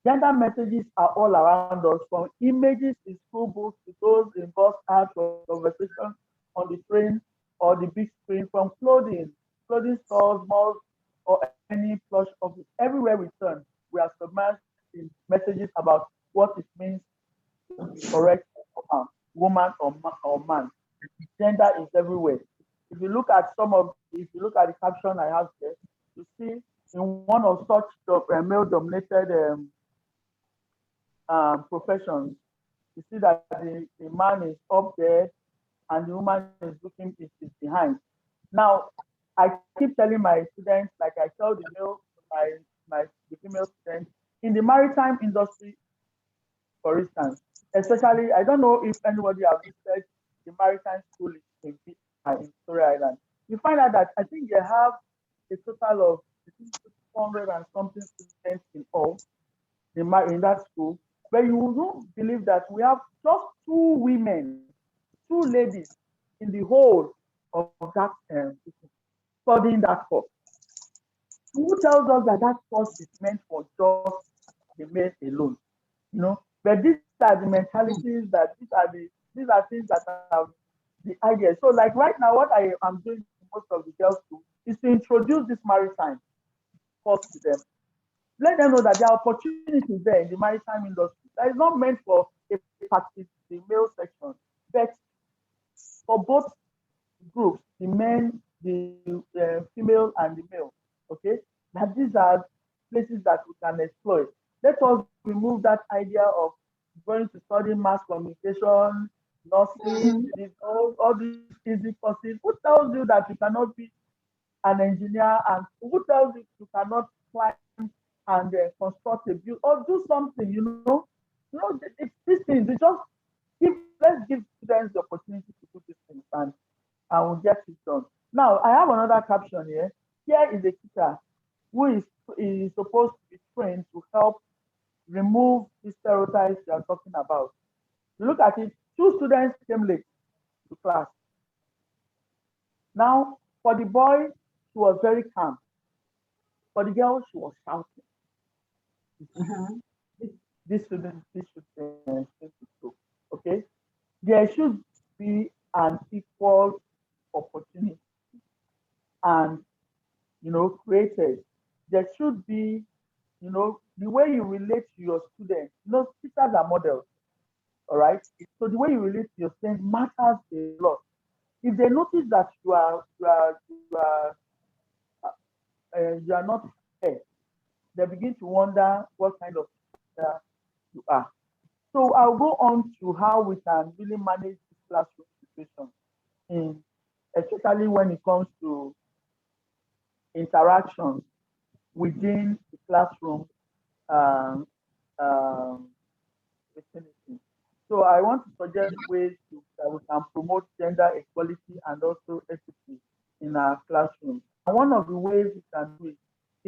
Gender messages are all around us, from images in school books to those in bus ads or conversations on the train or the big screen, from clothing stores, malls, or any plush office. Everywhere we turn, we are submerged in messages about what it means to be correct woman or man. Gender is everywhere. If you look at the caption I have there, you see in one of such male-dominated professions, you see that the man is up there and the woman is looking is behind. Now, I keep telling my students, like I tell the female students, in the maritime industry, for instance, especially, I don't know if anybody has visited the maritime school in Victoria Island. You find out that I think they have a total of I think 200 and something students in all in that school, but you won't believe that we have just two ladies in the whole of that studying that course. Who tells us that that course is meant for just the men alone? You know, but these are the mentalities that these are things that have the ideas. So, like right now, what I am doing in most of the girls' school is to introduce this maritime course to them. Let them know that there are opportunities there in the maritime industry that is not meant for the male section, but for both groups, the men, the female, and the male. Okay, that these are places that we can exploit. Let us remove that idea of going to study mass communication, nursing, all these easy courses. Who tells you that you cannot be an engineer, and who tells you cannot climb and construct a build or do something? These things. It's just let's give students the opportunity to do these things, and we'll get it done. Now, I have another caption here. Here is a teacher who is supposed to be trained to help remove the stereotypes we are talking about. You look at it, two students came late to class. Now, for the boy, she was very calm. For the girl, she was shouting. This should okay? There should be an equal opportunity and created. There should be, the way you relate to your students. Teachers are models, all right? So the way you relate to your students matters a lot. If they notice that you are not fair, they begin to wonder what kind of teacher you are. So I'll go on to how we can really manage this classroom situation, especially when it comes to interactions within the classroom vicinity. So I want to suggest ways that we can promote gender equality and also equity in our classroom. And one of the ways we can do it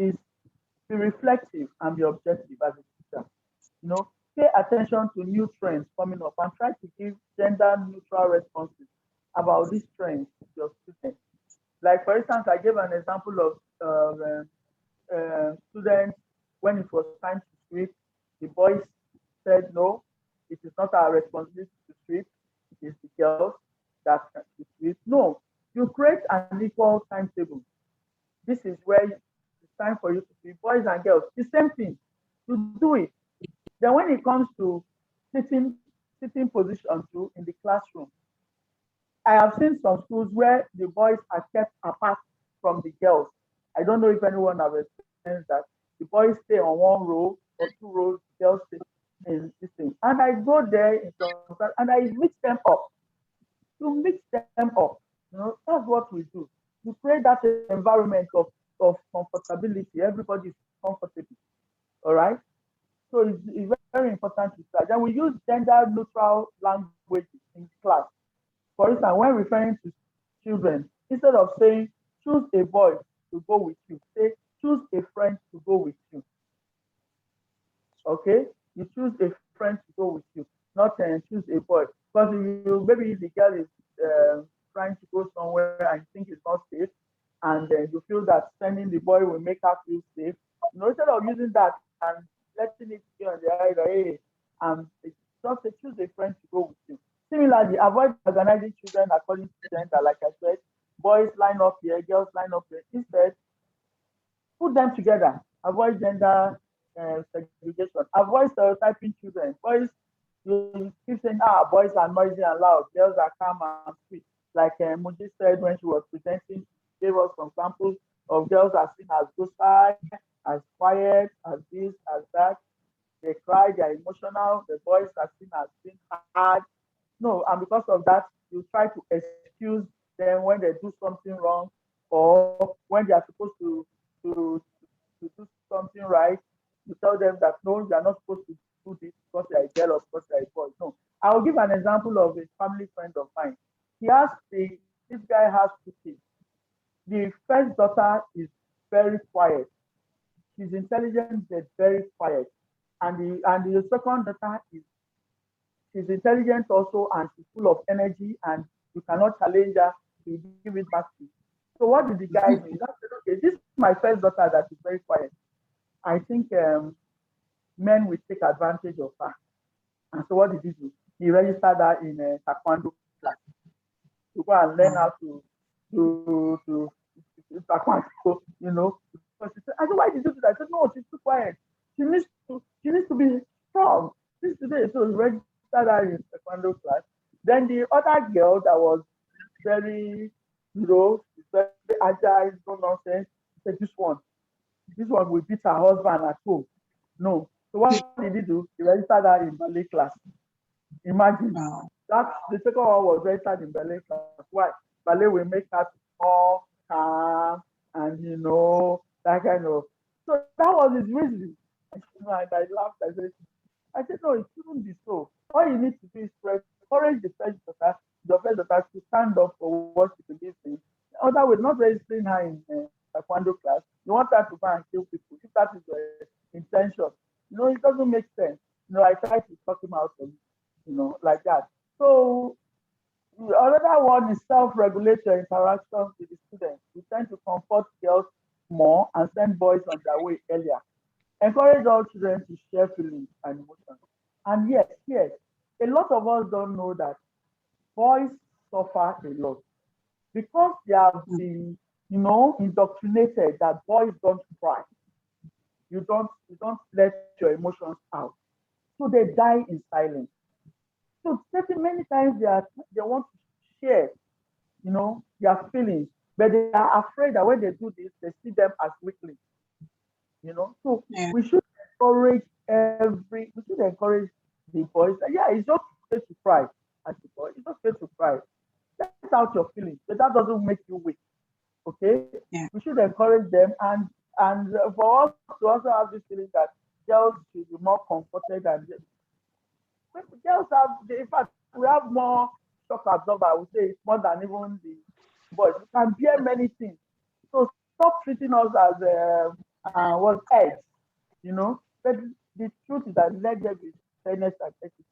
is be reflective and be objective as a teacher. Pay attention to new trends coming up and try to give gender neutral responses about these trends to your students. Like, for instance, I gave an example of students when it was time to sweep. The boys said no, It is not our responsibility to sweep. It is the girls that can sweep. No, you create an equal timetable. This is where it's time for you to sweep. Boys and girls, the same thing. You do it. Then when it comes to sitting position too in the classroom, I have seen some schools where the boys are kept apart from the girls. I don't know if anyone has experienced that. The boys stay on one row or two rows, girls stay in this thing. And I go there in some class and I mix them up. To mix them up. That's what we do. You create that environment of comfortability. Everybody is comfortable. All right. So it's very important to start. Then we use gender neutral language in class. For instance, when referring to children, instead of saying choose a boy to go with you, say choose a friend to go with you. Okay, you choose a friend to go with you, not choose a boy. Because maybe the girl is trying to go somewhere and think it's not safe, and you feel that sending the boy will make her feel safe. Instead of using that and letting it be on the eye, hey, it's just say choose a friend to go with you. Similarly, avoid organizing children according to gender, like I said, boys line up here, girls line up here. Instead, put them together. Avoid gender segregation. Avoid stereotyping children. Boys, you keep saying, boys are noisy and loud. Girls are calm and sweet. Like Muji said when she was presenting, she gave us some samples of girls are seen as docile, as quiet, as this, as that. They cry, they are emotional. The boys are seen as being hard. No, and because of that, you try to excuse them when they do something wrong or when they are supposed to do something right. You tell them that no, you are not supposed to do this because they are a girl or because they are a boy. No. I will give an example of a family friend of mine. This guy has two kids. The first daughter is very quiet. She's intelligent but very quiet. And the second daughter she's intelligent also and she's full of energy and you cannot challenge her to give it back to you. So what did the guy do? He said, okay, this is my first daughter that is very quiet. I think men will take advantage of her. And so what did he do? He registered her in a taekwondo class to go and learn how to taekwondo, Because she said, I said, why did you do that? I said, no, she's too quiet. She needs to be strong. This today. So he registered her in taekwondo class. Then the other girl that was very, very agile, no nonsense, said, this one will beat her husband at home. No. So what did he do? He registered her in ballet class. Imagine. That the second one was registered in ballet class. Why? Ballet will make her more calm and that kind of. So that was his reason. And I laughed. I said, no, it shouldn't be so. All you need to do is to encourage the first daughter to stand up for what she believes in. Other way, not registering her in taekwondo class. You want her to go and kill people. If that is your intention, it doesn't make sense. I try to talk him out of like that. So another one is self-regulation interaction with the students. We tend to comfort girls more and send boys on their way earlier. Encourage all children to share feelings and emotions. And yes, a lot of us don't know that boys suffer a lot because they have been, indoctrinated that boys don't cry. You don't let your emotions out. So they die in silence. So many times they want to share, their feelings, but they are afraid that when they do this, they see them as weaklings. So we should encourage the boys. Yeah, it's okay to cry as a boy. It's okay to cry. Let out your feelings, but that doesn't make you weak. Okay? Yeah. We should encourage them and for us to also have this feeling that girls should be more comforted and girls in fact, we have more shock absorber. I would say it's more than even the boys. We can bear many things. So stop treating us as eggs, But the truth is that let there be fairness and equity.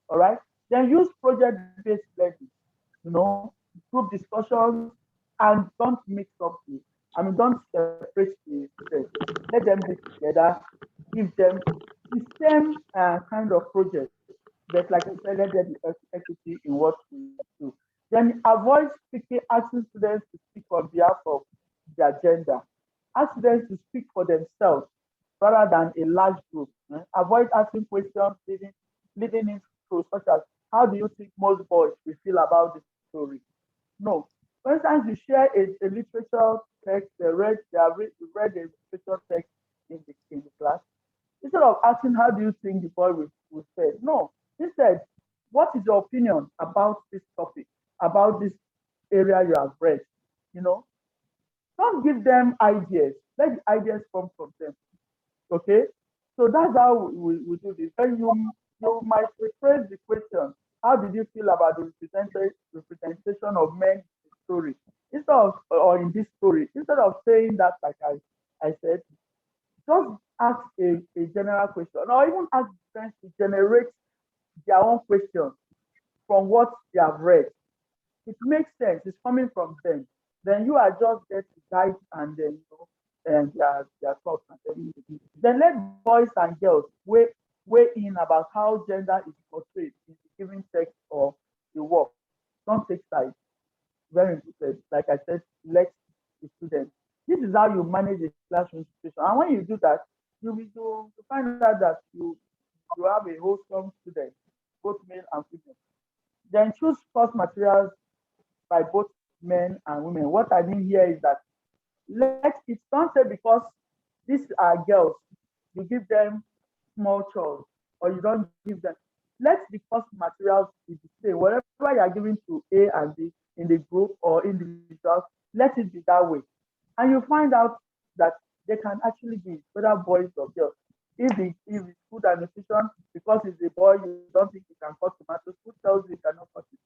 All right. Then use project-based learning, group discussions, and don't mix up don't separate the students. Let them be together. Give them the same kind of project. But like I said, let there be equity in what we do. Then avoid asking students to speak on behalf of their gender. Ask students to speak for themselves rather than a large group. Avoid asking questions leading into such as, how do you think most boys will feel about this story? No. For instance, you share a literature text, they have read a literature text in the class. Instead of asking, how do you think the boy will say? No. Instead, what is your opinion about this topic, about this area you have read? You know, don't give them ideas. Let the ideas come from them. Okay? So that's how we do this. Then you might rephrase the question, how did you feel about the representation of men in the story? Instead of, or in this story, instead of saying that, like I said, just ask a general question, or even ask friends to generate their own question from what they have read. It makes sense. It's coming from them. Then you are just there to guide and then and their thoughts. And then let boys and girls weigh in about how gender is portrayed in the given text or the work. Don't take sides. Very important. Like I said, let the students. This is how you manage a classroom situation. And when you do that, you will find out that you have a wholesome student, both male and female. Then choose course materials by both men and women. What I mean here is that let it don't say because these are girls, you give them small chores or you don't give them. Let the course materials be the same. Whatever you are giving to A and B in the group or individuals, let it be that way. And you find out that they can actually be whether boys or girls. If it's food and nutrition, because it's a boy, you don't think he can cut tomatoes, who tells you he cannot cut it?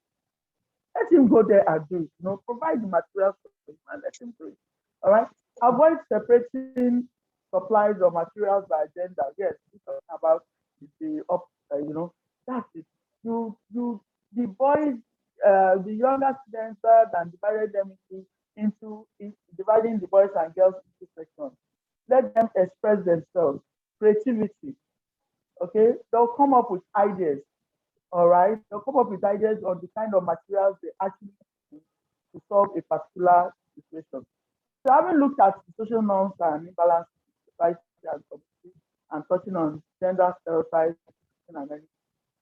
Let him go there and do it. Provide the materials for him and let him do it. All right. Avoid separating supplies or materials by gender. Yes, we're talking about the up. That's it. The boys, the younger students, and divided them into dividing the boys and girls into sections. Let them express themselves. Creativity. Okay, they'll come up with ideas. All right, they'll come up with ideas on the kind of materials they actually use to solve a particular situation. So having looked at the social norms and imbalance in society and community and touching on gender stereotypes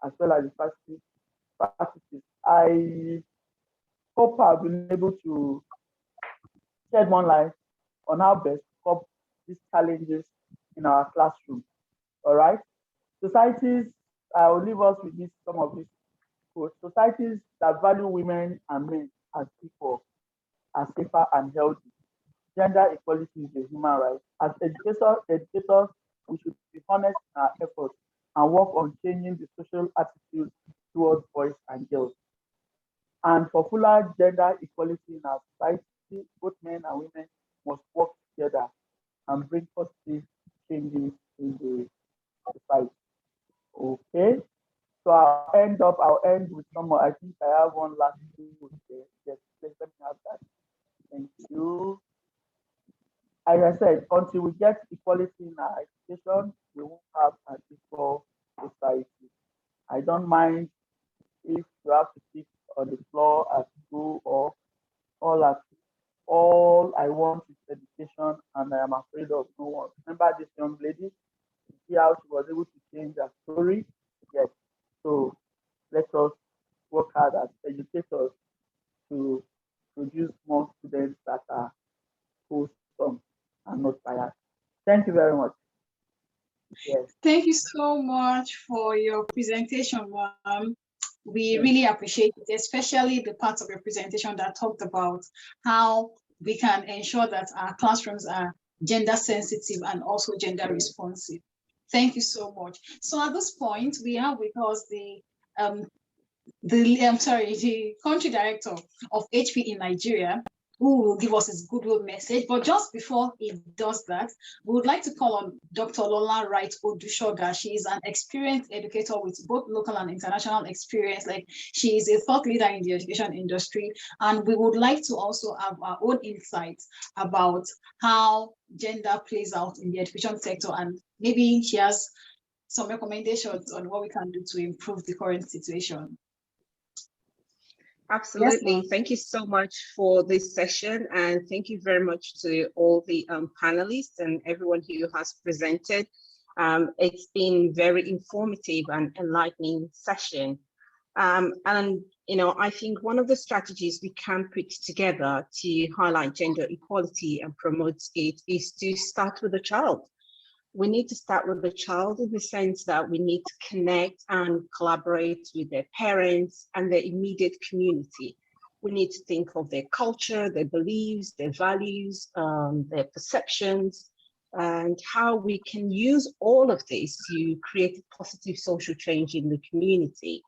as well as the practices, I hope I've been able to shed one light on how best to cope these challenges in our classroom. All right. Societies, I will leave us with some of these quotes. Societies that value women and men as equal, as safer and healthy. Gender equality is a human right. As educators, we should be honest in our efforts and work on changing the social attitude towards boys and girls. And for fuller gender equality in our society, both men and women must work together and bring positive changes in the society. Okay. So I'll end with some more. I think I have one last thing to say. Yes, let me have that. Thank you. As I said, until we get equality in our education, we won't have an equal society. I don't mind if you have to sit on the floor at school or all at all I want is education and I am afraid of no one. Remember this young lady? See how she was able to change her story? Yes. So let us work hard as educators to produce more students that are wholesome and not biased. Thank you very much. Yes. Thank you so much for your presentation, ma'am. We really appreciate it, especially the parts of your presentation that talked about how we can ensure that our classrooms are gender sensitive and also gender responsive. Thank you so much. So at this point, we have with us the country director of HP in Nigeria, who will give us his goodwill message. But just before he does that, we would like to call on Dr. Lola Wright Odushoga. She is an experienced educator with both local and international experience. Like, she is a thought leader in the education industry. And we would like to also have our own insights about how gender plays out in the education sector. And maybe she has some recommendations on what we can do to improve the current situation. Absolutely. Yes, thank you so much for this session, and thank you very much to all the panelists and everyone who has presented. It's been very informative and enlightening session. And I think one of the strategies we can put together to highlight gender equality and promote it is to start with the child. We need to start with the child in the sense that we need to connect and collaborate with their parents and their immediate community. We need to think of their culture, their beliefs, their values, their perceptions, and how we can use all of this to create positive social change in the community.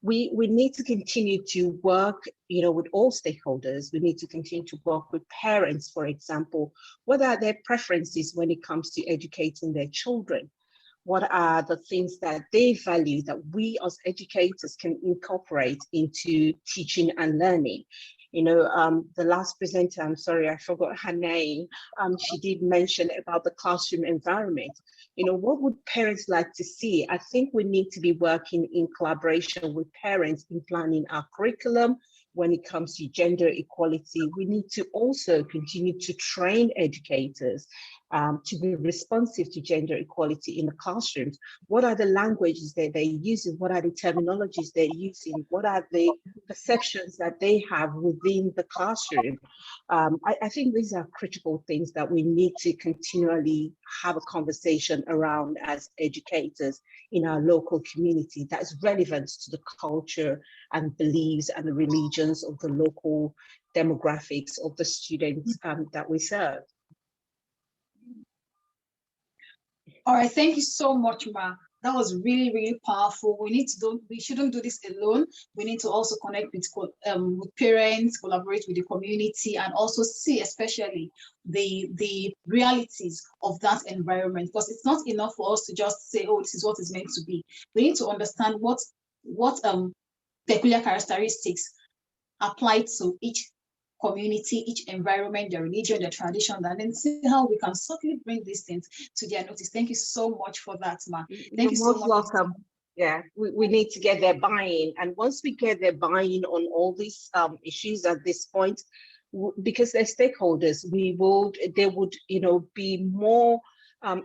We need to continue to work, with all stakeholders. We need to continue to work with parents, for example. What are their preferences when it comes to educating their children? What are the things that they value that we as educators can incorporate into teaching and learning? The last presenter, I'm sorry, I forgot her name. She did mention about the classroom environment. What would parents like to see? I think we need to be working in collaboration with parents in planning our curriculum. When it comes to gender equality, we need to also continue to train educators to be responsive to gender equality in the classrooms. What are the languages that they're using? What are the terminologies they're using? What are the perceptions that they have within the classroom? I think these are critical things that we need to continually have a conversation around as educators in our local community that's relevant to the culture and beliefs and the religions of the local demographics of the students that we serve. All right, thank you so much, Ma. That was really, really powerful. We shouldn't do this alone. We need to also connect with parents, collaborate with the community, and also see especially the realities of that environment, because it's not enough for us to just say, oh, this is what it's meant to be. We need to understand what peculiar characteristics apply to each community, each environment, their religion, their tradition, and then see how we can certainly bring these things to their notice. Thank you so much for that, Ma. Thank you so much. You're most welcome. Yeah, we need to get their buy-in, and once we get their buy-in on all these issues at this point, because they're stakeholders, they would be more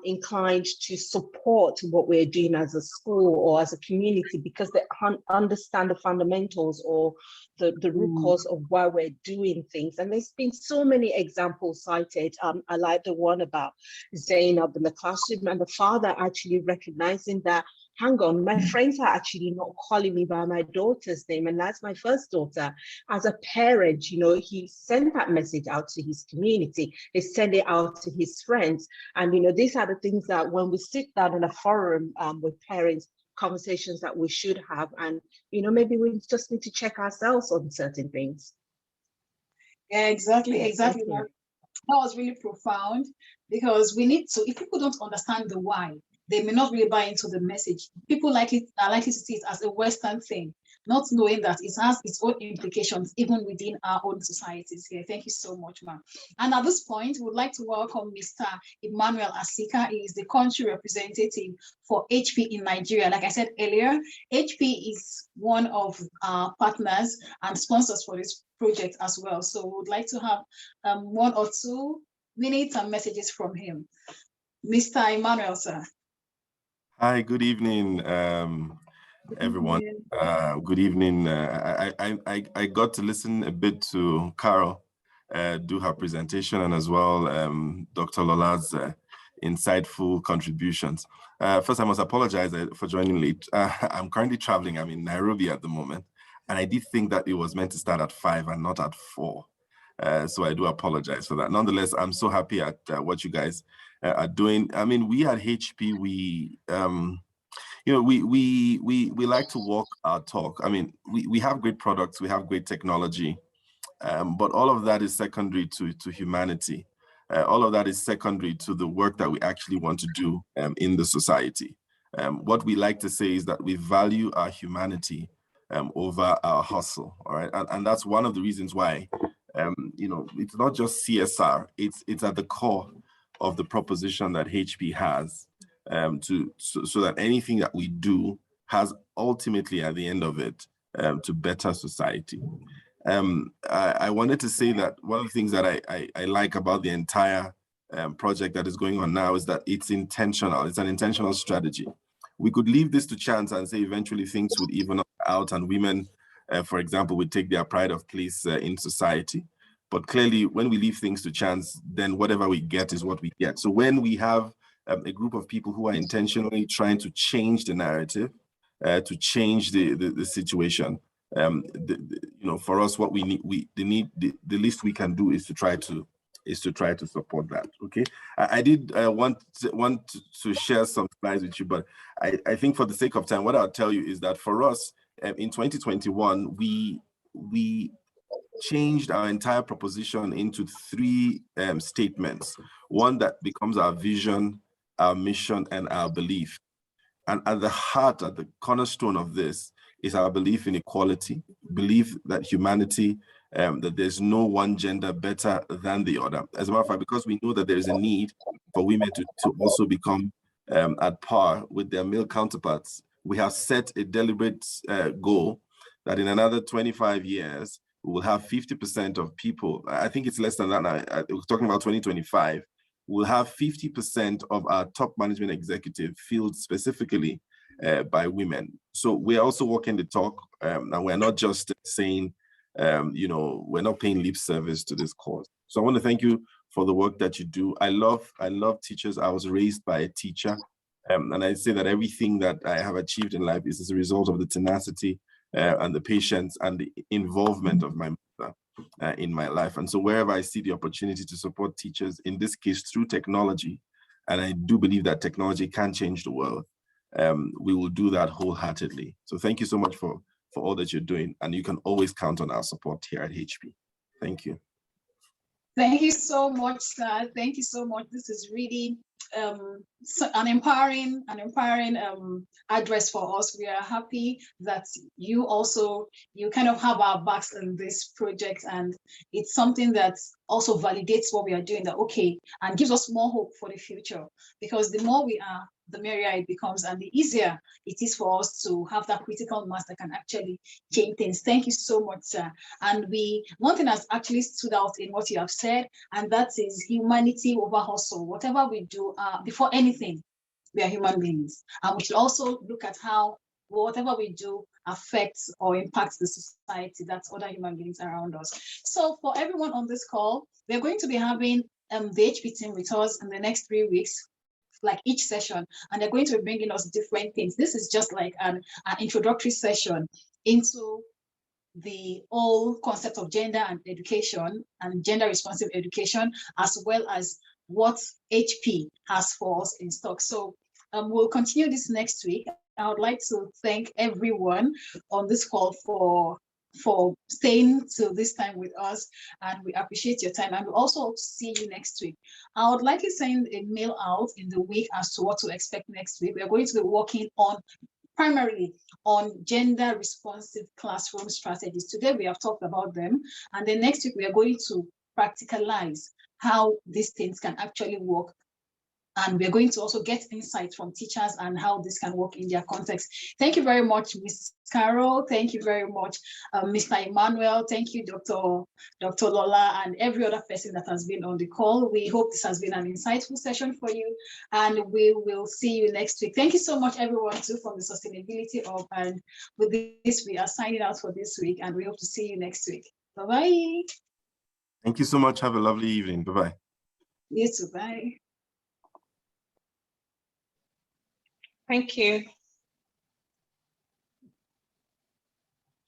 inclined to support what we're doing as a school or as a community, because they understand the fundamentals or the root cause of why we're doing things. And there's been so many examples cited. I like the one about Zainab in the classroom and the father actually recognizing that, hang on, my friends are actually not calling me by my daughter's name, and that's my first daughter. As a parent, he sent that message out to his community, he sent it out to his friends. And these are the things that when we sit down in a forum with parents, conversations that we should have, and maybe we just need to check ourselves on certain things. Yeah, exactly. That was really profound, because we need to, if people don't understand the why, they may not really buy into the message. People are likely to see it as a Western thing, not knowing that it has its own implications even within our own societies here. Thank you so much, ma'am. And at this point, we would like to welcome Mr. Emmanuel Asika. He is the country representative for HP in Nigeria. Like I said earlier, HP is one of our partners and sponsors for this project as well. So we would like to have 1 or 2 minutes and messages from him. Mr. Emmanuel, sir. Hi, good evening, everyone. Good evening. I got to listen a bit to Carol do her presentation, and as well Dr. Lola's insightful contributions. First, I must apologize for joining late. I'm currently traveling. I'm in Nairobi at the moment, and I did think that it was meant to start at 5 and not at 4. So I do apologize for that. Nonetheless, I'm so happy at what you guys are doing. I mean, we at HP, we like to walk our talk. I mean, we have great products, we have great technology, but all of that is secondary to humanity. All of that is secondary to the work that we actually want to do in the society. What we like to say is that we value our humanity over our hustle. All right, and that's one of the reasons why it's not just CSR, it's at the core of the proposition that HP has so that anything that we do has ultimately at the end of it to better society. I wanted to say that one of the things that I like about the entire project that is going on now is that it's intentional. It's an intentional strategy. We could leave this to chance and say eventually things would even out and women, for example, would take their pride of place in society. But clearly, when we leave things to chance, then whatever we get is what we get. So when we have a group of people who are intentionally trying to change the narrative, to change the situation, for us, what we need, the least we can do is to try to support that. Okay, I did want to share some slides with you, but I think for the sake of time, what I'll tell you is that for us in 2021, we changed our entire proposition into three statements. One that becomes our vision, our mission, and our belief. And at the heart, at the cornerstone of this is our belief in equality, belief that humanity, that there's no one gender better than the other. As a matter of fact, because we know that there is a need for women to also become at par with their male counterparts, we have set a deliberate goal that in another 25 years, we will have 50% of people, I think it's less than that now, we're talking about 2025, we'll have 50% of our top management executive filled specifically by women. So we're also walking the talk, and we're not just saying, we're not paying lip service to this cause. So I want to thank you for the work that you do. I love teachers. I was raised by a teacher, and I say that everything that I have achieved in life is as a result of the tenacity and the patience and the involvement of my mother in my life. And so wherever I see the opportunity to support teachers, in this case through technology, and I do believe that technology can change the world, we will do that wholeheartedly. So thank you so much for all that you're doing, and you can always count on our support here at HP. Thank you. Thank you so much, sir. Thank you so much. This is really an empowering address for us. We are happy that you kind of have our backs in this project, and it's something that also validates what we are doing, that okay, and gives us more hope for the future, because the more we are, the merrier it becomes, and the easier it is for us to have that critical mass that can actually change things. Thank you so much, sir. And one thing has actually stood out in what you have said, and that is humanity over hustle. Whatever we do, before anything, we are human beings, and we should also look at how whatever we do affects or impacts the society, that's other human beings around us. So for everyone on this call, we're going to be having the HP team with us in the next 3 weeks, like each session, and they're going to be bringing us different things. This is just like an introductory session into the whole concept of gender and education and gender responsive education, as well as what HP has for us in stock. So we'll continue this next week. I would like to thank everyone on this call for staying till this time with us, and we appreciate your time, and we also hope to see you next week. I would like to send a mail out in the week as to what to expect next week. We are going to be working primarily on gender responsive classroom strategies. Today we have talked about them, and then next week we are going to practicalize how these things can actually work. And we're going to also get insights from teachers and how this can work in their context. Thank you very much, Ms. Carol. Thank you very much, Mr. Emmanuel. Thank you, Dr. Lola, and every other person that has been on the call. We hope this has been an insightful session for you, and we will see you next week. Thank you so much, everyone, too, from the Sustainability Hub. And with this, we are signing out for this week, and we hope to see you next week. Bye-bye. Thank you so much. Have a lovely evening. Bye-bye. You too. Bye. Thank you.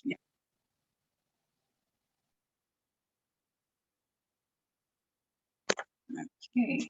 Yeah. Okay.